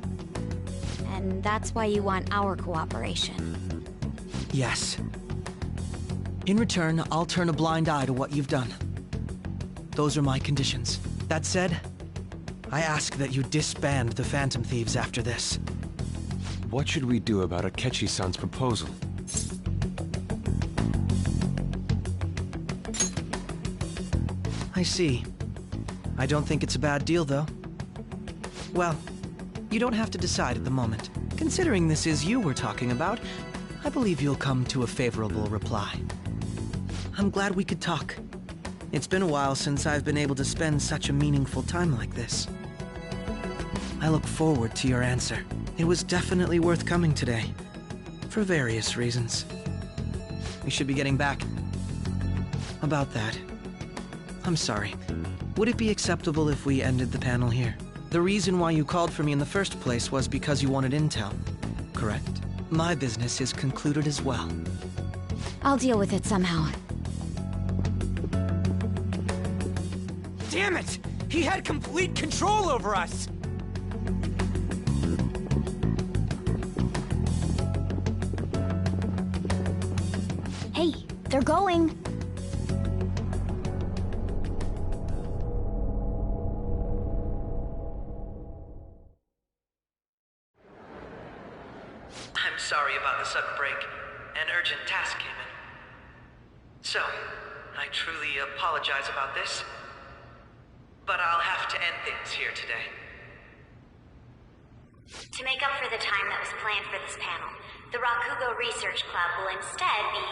S7: And that's why you want our cooperation.
S10: Yes. In return, I'll turn a blind eye to what you've done. Those are my conditions. That said, I ask that you disband the Phantom Thieves after this.
S12: What should we do about Akechi-san's proposal?
S10: I see. I don't think it's a bad deal, though. Well, you don't have to decide at the moment. Considering this is you we're talking about, I believe you'll come to a favorable reply. I'm glad we could talk. It's been a while since I've been able to spend such a meaningful time like this. I look forward to your answer. It was definitely worth coming today, for various reasons. We should be getting back. About that, I'm sorry. Would it be acceptable if we ended the panel here? The reason why you called for me in the first place was because you wanted intel, correct? My business is concluded as well.
S7: I'll deal with it somehow.
S6: Damn it! He had complete control over us!
S1: Hey, they're going.
S10: I'm sorry about the sudden break. An urgent task came in. So, I truly apologize about this, but I'll have to end things here today.
S17: To make up for the time that was planned for this panel, the Rakugo Research Club will instead be...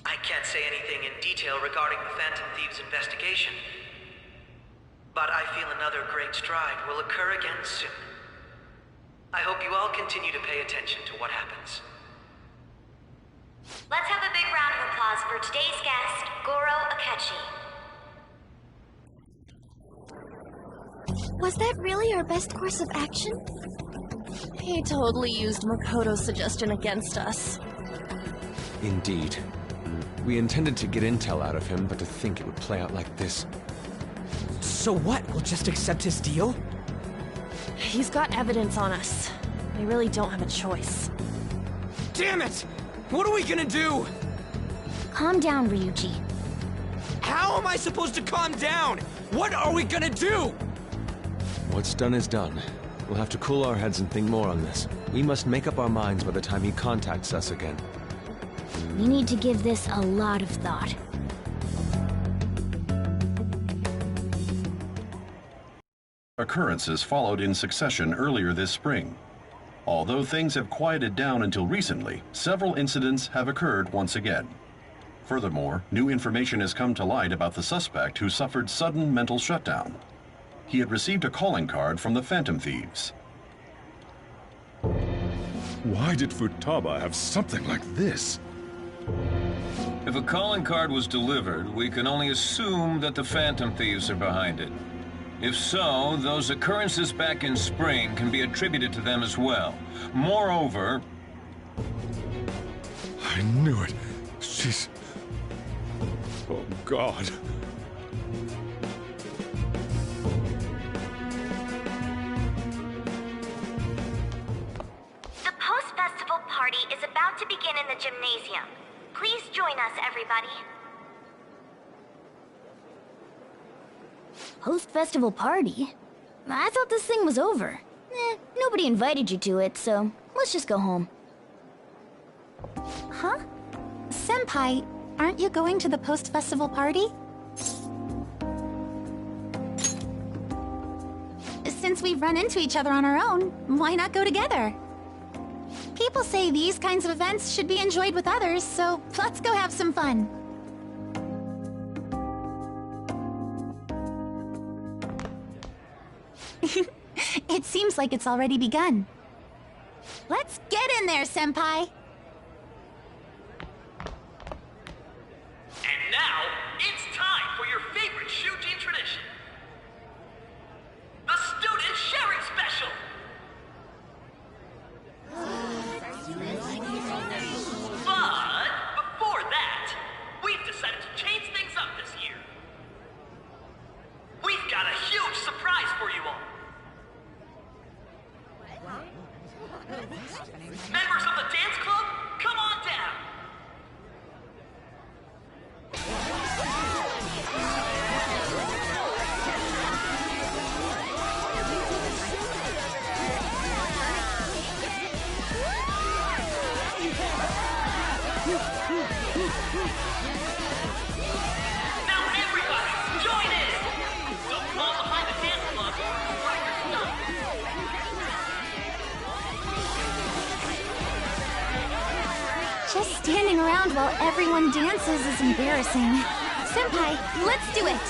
S10: I can't say anything in detail regarding the Phantom Thieves investigation, but I feel another great stride will occur again soon. I hope you all continue to pay attention to what happens.
S17: Let's have a big round of applause for today's guest, Goro Akechi.
S1: Was that really our best course of action?
S5: He totally used Makoto's suggestion against us.
S12: Indeed. We intended to get intel out of him, but to think it would play out like this.
S6: So what? We'll just accept his deal?
S5: He's got evidence on us. We really don't have a choice.
S6: Damn it! What are we gonna do?
S1: Calm down, Ryuji.
S6: How am I supposed to calm down? What are we gonna do?
S12: What's done is done. We'll have to cool our heads and think more on this. We must make up our minds by the time he contacts us again.
S1: We need to give this a lot of thought.
S9: Occurrences followed in succession earlier this spring. Although things have quieted down until recently, several incidents have occurred once again. Furthermore, new information has come to light about the suspect who suffered sudden mental shutdown. He had received a calling card from the Phantom Thieves.
S8: Why did Futaba have something like this?
S18: If a calling card was delivered, we can only assume that the Phantom Thieves are behind it. If so, those occurrences back in spring can be attributed to them as well. Moreover...
S8: I knew it. She's... Oh, God.
S17: The post-festival party is about to begin in the gymnasium. Please join us, everybody.
S1: Post-festival party? I thought this thing was over. Nobody invited you to it, so let's just go home.
S19: Huh? Senpai, aren't you going to the post-festival party? Since we've run into each other on our own, why not go together? People say these kinds of events should be enjoyed with others, so let's go have some fun. It seems like it's already begun. Let's get in there, Senpai!
S20: And now, it's time for your favorite Shujin tradition. The Student Sharing Special! But, before that, we've decided to change things up this year. We've got a huge surprise for you all. Members of the dance club, come on down!
S19: Just standing around while everyone dances is embarrassing. Senpai, let's do it!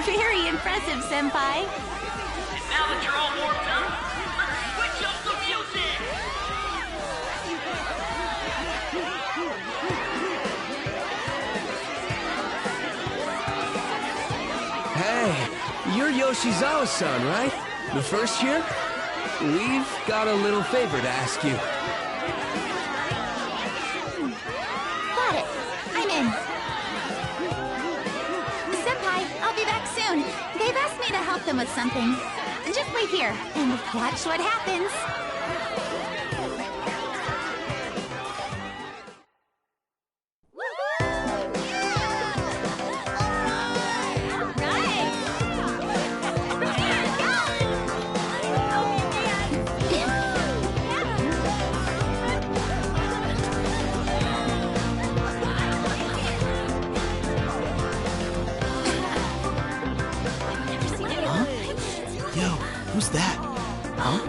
S19: Very impressive, Senpai.
S20: And now that you're all warmed up, let's switch up the music!
S4: Hey, you're Yoshizawa-san, right? The first year? We've got a little favor to ask you.
S19: Got it. I'm in. Senpai, I'll be back soon. They've asked me to help them with something. Just wait here and watch what happens.
S4: Who's that? Huh?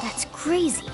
S1: That's crazy.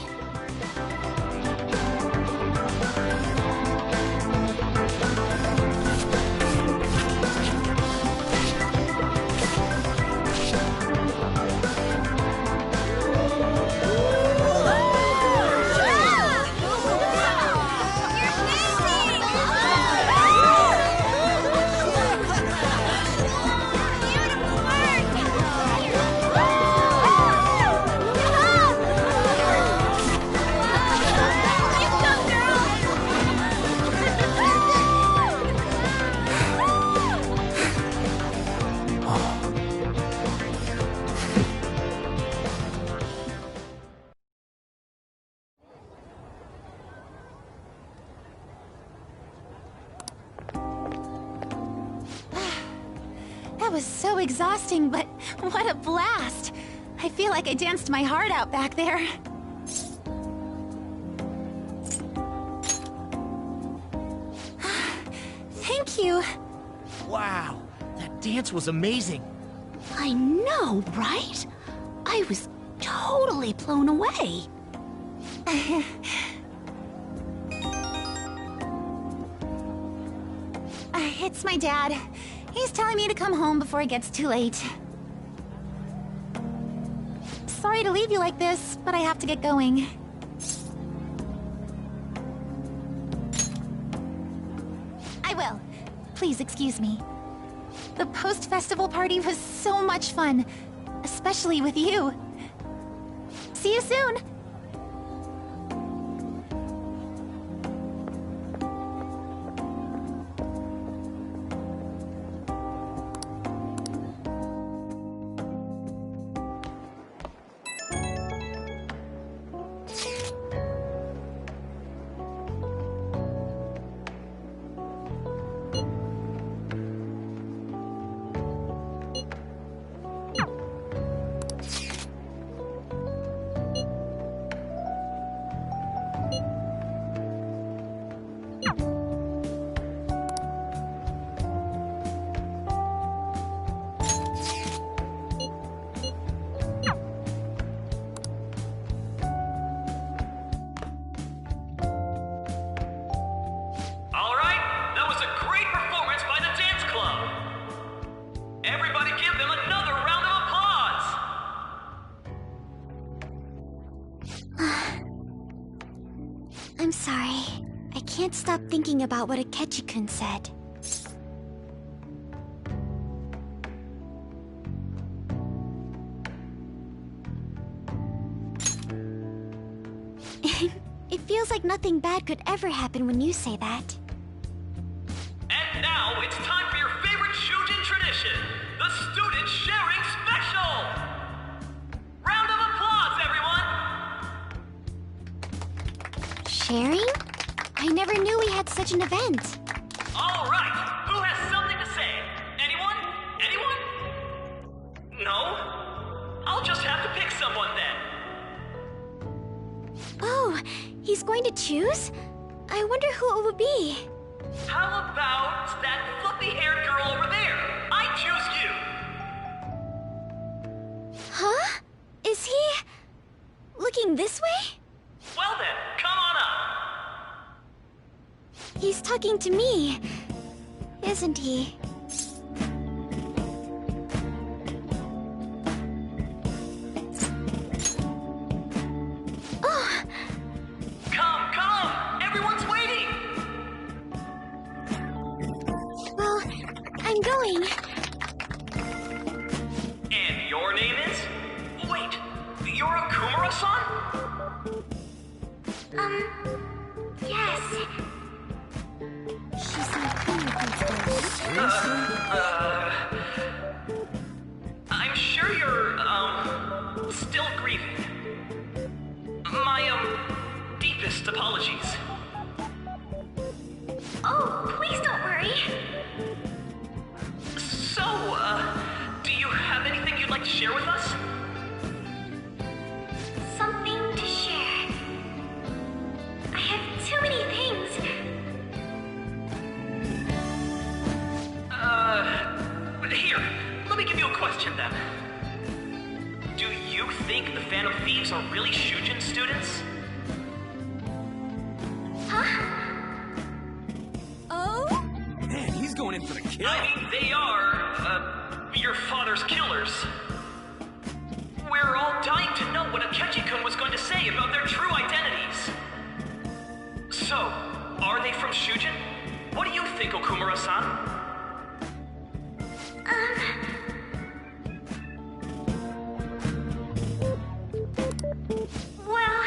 S19: That was so exhausting, but what a blast! I feel like I danced my heart out back there. Thank you.
S21: Wow, that dance was amazing.
S15: I know, right? I was totally blown away.
S19: It's my dad. He's telling me to come home before it gets too late. Sorry to leave you like this, but I have to get going. I will. Please excuse me. The post-festival party was so much fun, especially with you. See you soon!
S1: I'm sorry. I can't stop thinking about what Akechi-kun said. nothing bad could ever happen when you say that.
S20: And now it's time for your favorite Shujin tradition, the Student Sharing Special! Round of applause, everyone!
S1: Sharing? I never knew we had such an event.
S20: All right, who has something to say? Anyone? Anyone? No? I'll just have to pick someone then.
S1: Oh, he's going to choose? I wonder who it would be.
S20: How about that fluffy-haired girl over there? I choose you!
S1: Huh? Is he... looking this way?
S20: Well then, come on up!
S1: He's talking to me, isn't he? Oh!
S20: Come, come! Everyone's waiting!
S1: Well, I'm going.
S20: And your name is? Wait, you're a Kumura-san?
S1: Yes. She's not cool
S20: I'm sure you're, still grieving. My, deepest apologies.
S1: Oh, please don't worry.
S20: So, do you have anything you'd like to share with us?
S1: Something to share. I have too many things.
S20: Here, let me give you a question then. Do you think the Phantom Thieves are really Shujin students?
S1: Huh? Oh?
S4: Man, he's going in for the kill.
S20: I mean, they are, your father's killers. We're all dying to know what Akechi-kun was going to say about their true identities. So, are they from Shujin? What do you think, Okumura-san?
S1: Well...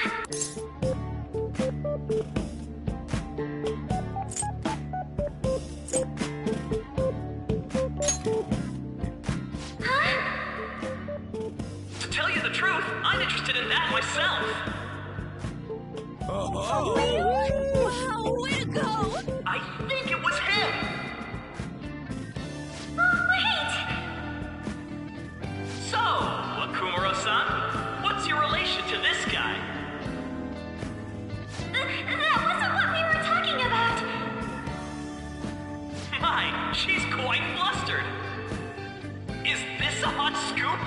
S1: Huh?
S20: To tell you the truth, I'm interested in that myself.
S1: Wow, way to go!
S20: I think it was him.
S1: Oh, wait!
S20: So, Okumura-san, what's your relation to this guy?
S1: That wasn't what we were talking about!
S20: My, she's quite flustered. Is this a hot scoop?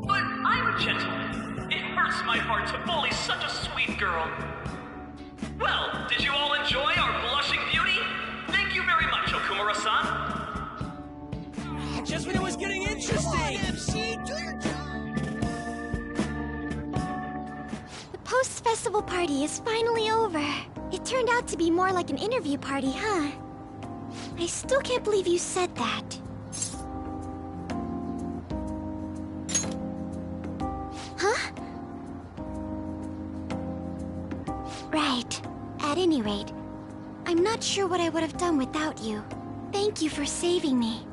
S20: But I'm a gentleman. It hurts my heart to bully such a sweet girl. Well, did you all enjoy our blushing beauty? Thank you very much, Okumura-san.
S4: Just when it was getting interesting!
S1: MC, do your job! The post-festival party is finally over. It turned out to be more like an interview party, huh? I still can't believe you said that. Huh? Right. At any rate, I'm not sure what I would have done without you. Thank you for saving me.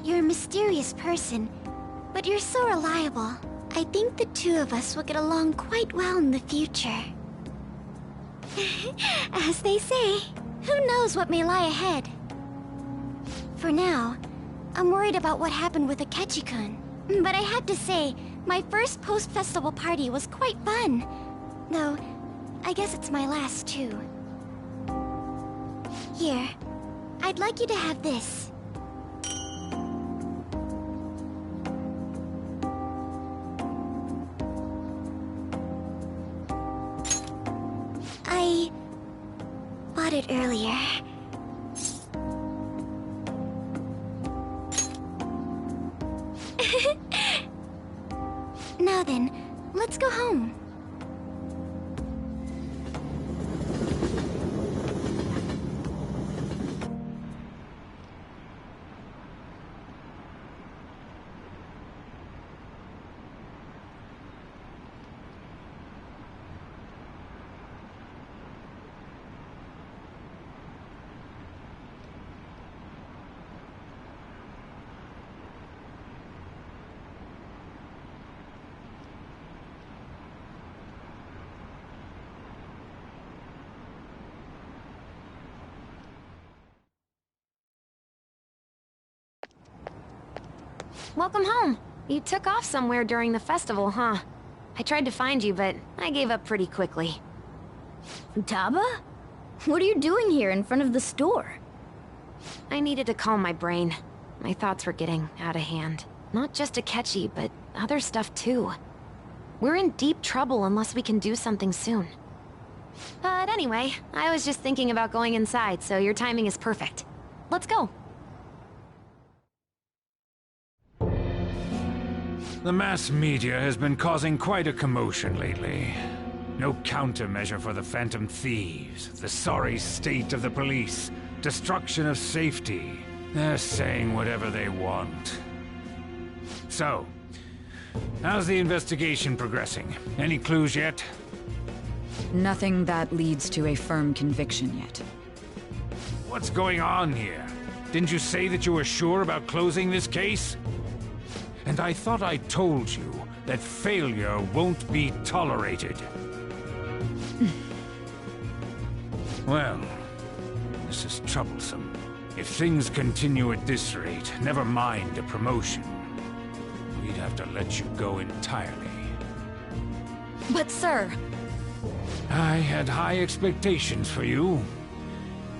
S1: You're a mysterious person, but you're so reliable. I think the two of us will get along quite well in the future. As they say, who knows what may lie ahead? For now, I'm worried about what happened with Akechi-kun. But I have to say, my first post-festival party was quite fun. Though, I guess it's my last too. Here, I'd like you to have this. I bought it earlier. Now then, let's go home.
S16: welcome home. You took off somewhere during the festival, huh? I tried to find you, but I gave up pretty quickly.
S1: Futaba? What are you doing here in front of the store?
S16: I needed to calm my brain. My thoughts were getting out of hand. Not just Akechi, but other stuff too. We're in deep trouble unless we can do something soon. But anyway, I was just thinking about going inside, so your timing is perfect. Let's go.
S3: The mass media has been causing quite a commotion lately. No countermeasure for the Phantom Thieves, the sorry state of the police, destruction of safety. They're saying whatever they want. So, how's the investigation progressing? Any clues yet?
S22: Nothing that leads to a firm conviction yet.
S3: What's going on here? Didn't you say that you were sure about closing this case? And I thought I told you that failure won't be tolerated. Well, this is troublesome. If things continue at this rate, never mind a promotion. We'd have to let you go entirely.
S22: But sir...
S3: I had high expectations for you.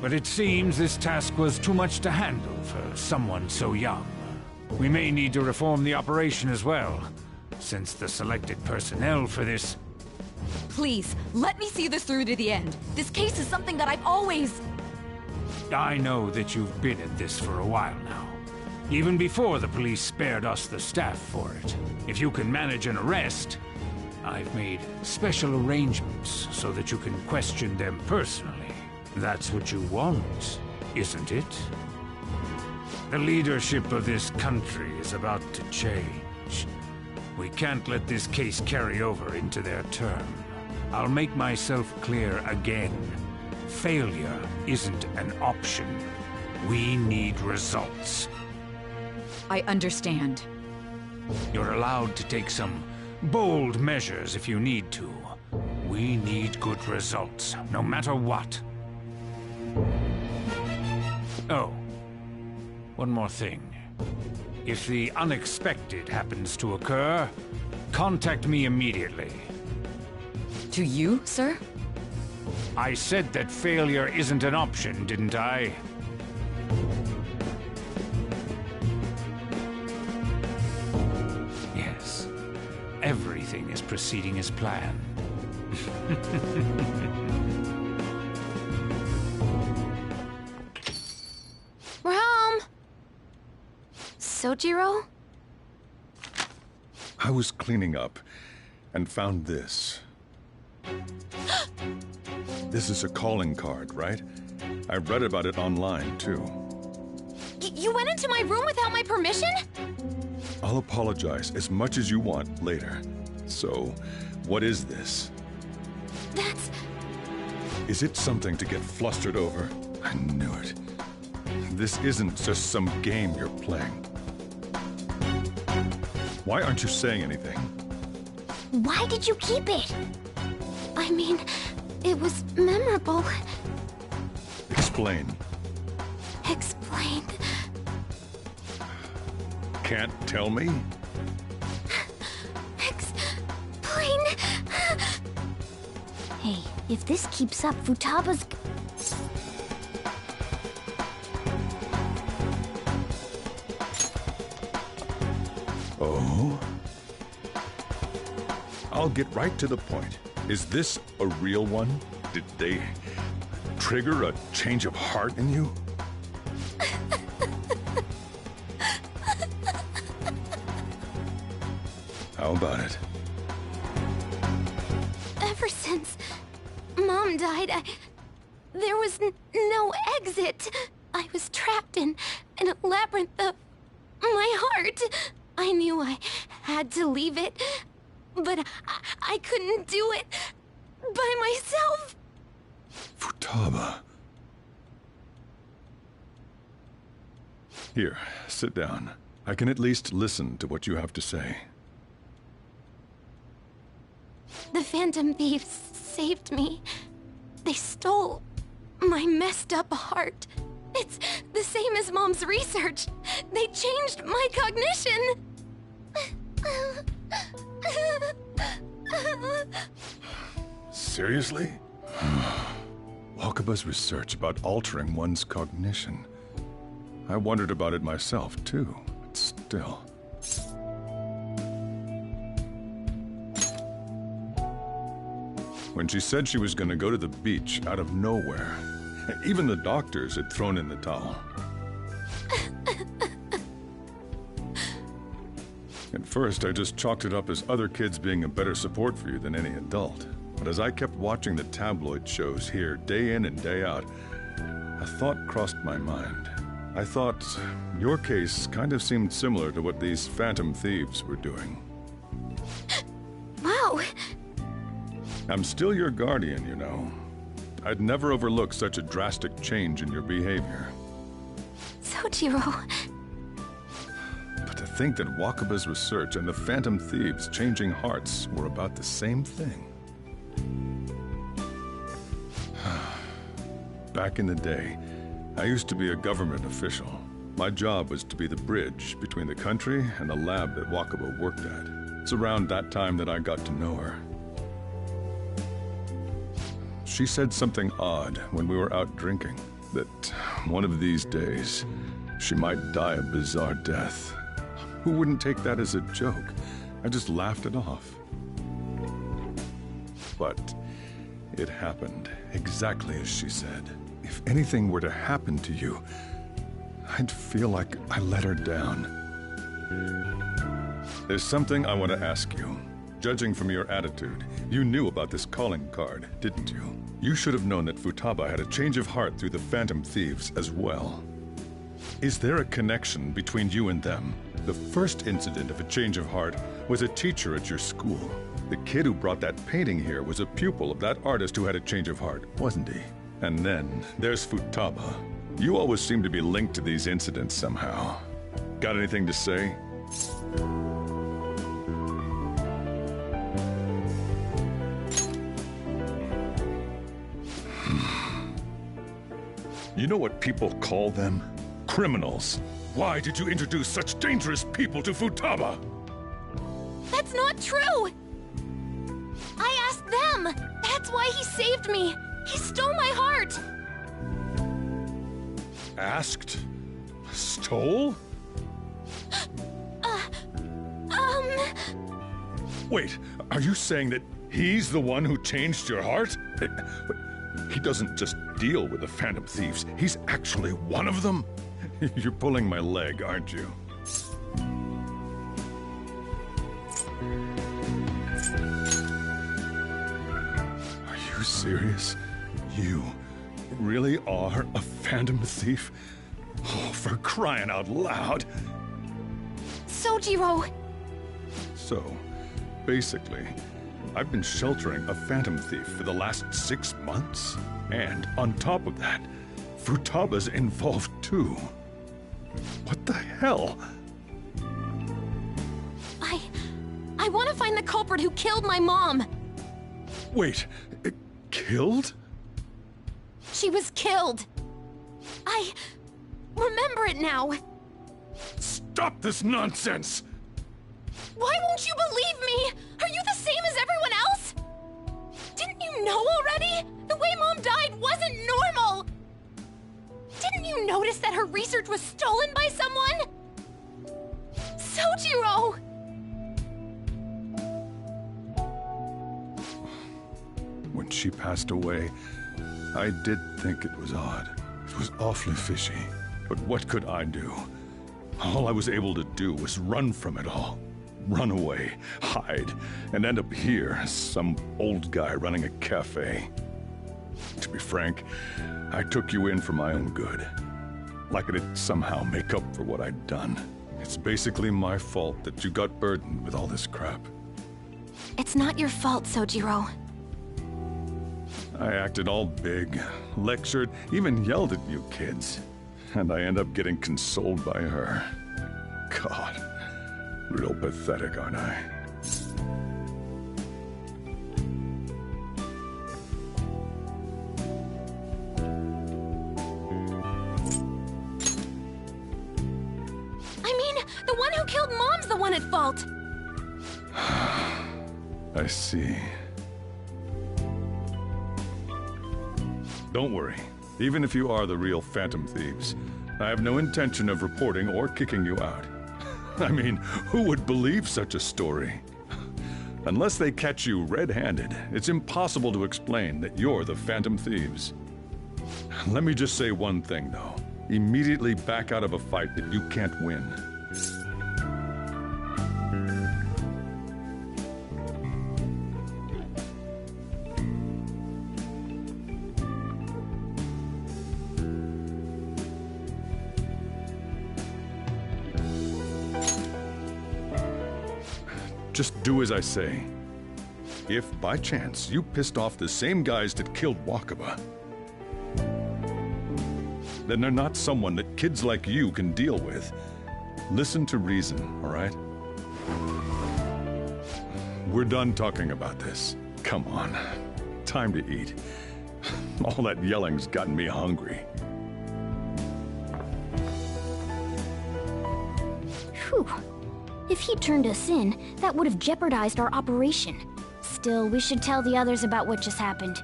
S3: But it seems this task was too much to handle for someone so young. We may need to reform the operation as well, since the selected personnel for this...
S22: Please, let me see this through to the end. This case is something that I've always...
S3: I know that you've been at this for a while now. Even before the police spared us the staff for it. If you can manage an arrest, I've made special arrangements so that you can question them personally. That's what you want, isn't it? The leadership of this country is about to change. We can't let this case carry over into their term. I'll make myself clear again. Failure isn't an option. We need results.
S22: I understand.
S3: You're allowed to take some bold measures if you need to. We need good results, no matter what. Oh. One more thing. If the unexpected happens to occur, contact me immediately.
S22: To you, sir?
S3: I said that failure isn't an option, didn't I? Yes. Everything is proceeding as planned.
S16: We're home! Sojiro?
S8: I was cleaning up and found this. This is a calling card, right? I read about it online, too.
S16: You went into my room without my permission?
S8: I'll apologize as much as you want later. So, what is this?
S16: That's...
S8: Is it something to get flustered over? I knew it. This isn't just some game you're playing. Why aren't you saying anything?
S1: Why did you keep it? I mean, it was memorable.
S8: Explain.
S1: Explain.
S8: Can't tell me?
S1: Explain. Hey, if this keeps up, Futaba's...
S8: Oh? I'll get right to the point. Is this a real one? Did they trigger a change of heart in you? How about it?
S1: Ever since Mom died, there was no exit. I was trapped in a labyrinth of my heart. I knew I had to leave it, but I couldn't do it by myself.
S8: Futaba. Here, sit down. I can at least listen to what you have to say.
S1: The Phantom Thieves saved me. They stole my messed up heart. It's the same as Mom's research.
S22: They changed my cognition!
S8: Seriously? Wakaba's research about altering one's cognition. I wondered about it myself, too, but still. When she said she was going to go to the beach out of nowhere, even the doctors had thrown in the towel. At first, I just chalked it up as other kids being a better support for you than any adult. But as I kept watching the tabloid shows here day in and day out, a thought crossed my mind. I thought your case kind of seemed similar to what these Phantom Thieves were doing.
S22: Wow!
S8: I'm still your guardian, you know. I'd never overlook such a drastic change in your behavior.
S22: Sojiro...
S8: But to think that Wakaba's research and the Phantom Thieves changing hearts were about the same thing. Back in the day, I used to be a government official. My job was to be the bridge between the country and the lab that Wakaba worked at. It's around that time that I got to know her. She said something odd when we were out drinking, that one of these days, she might die a bizarre death. Who wouldn't take that as a joke? I just laughed it off. But it happened exactly as she said. If anything were to happen to you, I'd feel like I let her down. There's something I want to ask you. Judging from your attitude, you knew about this calling card, didn't you? You should have known that Futaba had a change of heart through the Phantom Thieves as well. Is there a connection between you and them? The first incident of a change of heart was a teacher at your school. The kid who brought that painting here was a pupil of that artist who had a change of heart, wasn't he? And then there's Futaba. You always seem to be linked to these incidents somehow. Got anything to say? You know what people call them? Criminals. Why did you introduce such dangerous people to Futaba?
S22: That's not true! I asked them! That's why he saved me! He stole my heart!
S8: Asked? Stole? Wait, are you saying that he's the one who changed your heart? He doesn't just deal with the Phantom Thieves, he's actually one of them? You're pulling my leg, aren't you? Are you serious? You really are a Phantom Thief? Oh, for crying out loud!
S22: Sojiro!
S8: So, basically, I've been sheltering a Phantom Thief for the last 6 months. And on top of that, Futaba's involved too. What the hell?
S22: I want to find the culprit who killed my mom!
S8: Wait, killed?
S22: She was killed! I remember it now!
S8: Stop this nonsense!
S22: Why won't you believe me? Are you the same as everyone else? Didn't you know already? The way Mom died wasn't normal! Didn't you notice that her research was stolen by someone? Sojiro!
S8: When she passed away, I did think it was odd. It was awfully fishy. But what could I do? All I was able to do was run from it all. Run away, hide, and end up here as some old guy running a cafe. To be frank, I took you in for my own good. Like it'd somehow make up for what I'd done. It's basically my fault that you got burdened with all this crap.
S22: It's not your fault, Sojiro.
S8: I acted all big, lectured, even yelled at you kids. And I end up getting consoled by her. God, real pathetic, aren't I?
S22: one who killed Mom's the one at fault.
S8: I see. Don't worry. Even if you are the real Phantom Thieves, I have no intention of reporting or kicking you out. I mean, who would believe such a story? Unless they catch you red-handed, it's impossible to explain that you're the Phantom Thieves. Let me just say one thing, though. Immediately back out of a fight that you can't win. Just do as I say. If, by chance, you pissed off the same guys that killed Wakaba, then they're not someone that kids like you can deal with. Listen to reason, all right? We're done talking about this. Come on. Time to eat. All that yelling's gotten me hungry.
S1: Whew. If he turned us in, that would have jeopardized our operation. Still, we should tell the others about what just happened.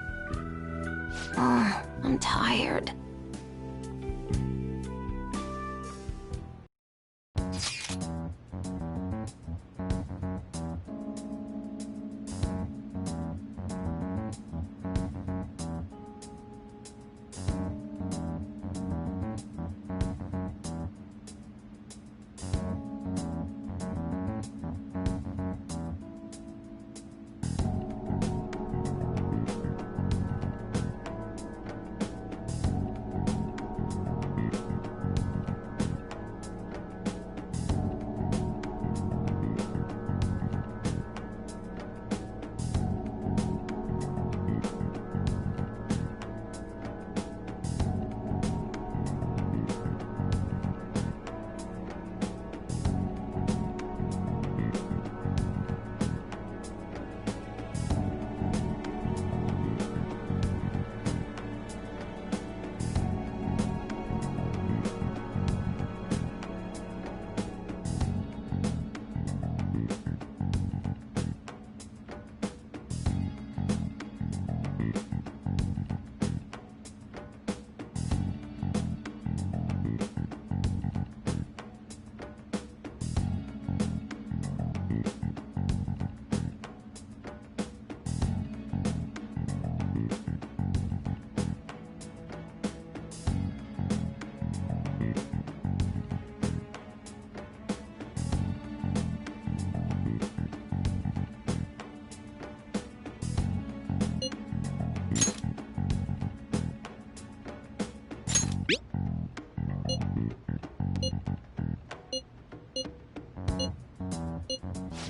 S16: I'm tired.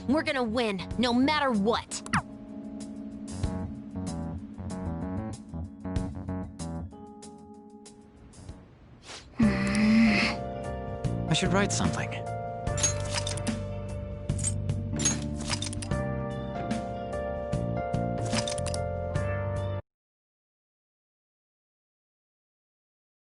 S16: We're gonna win, no matter what.
S6: I should write something.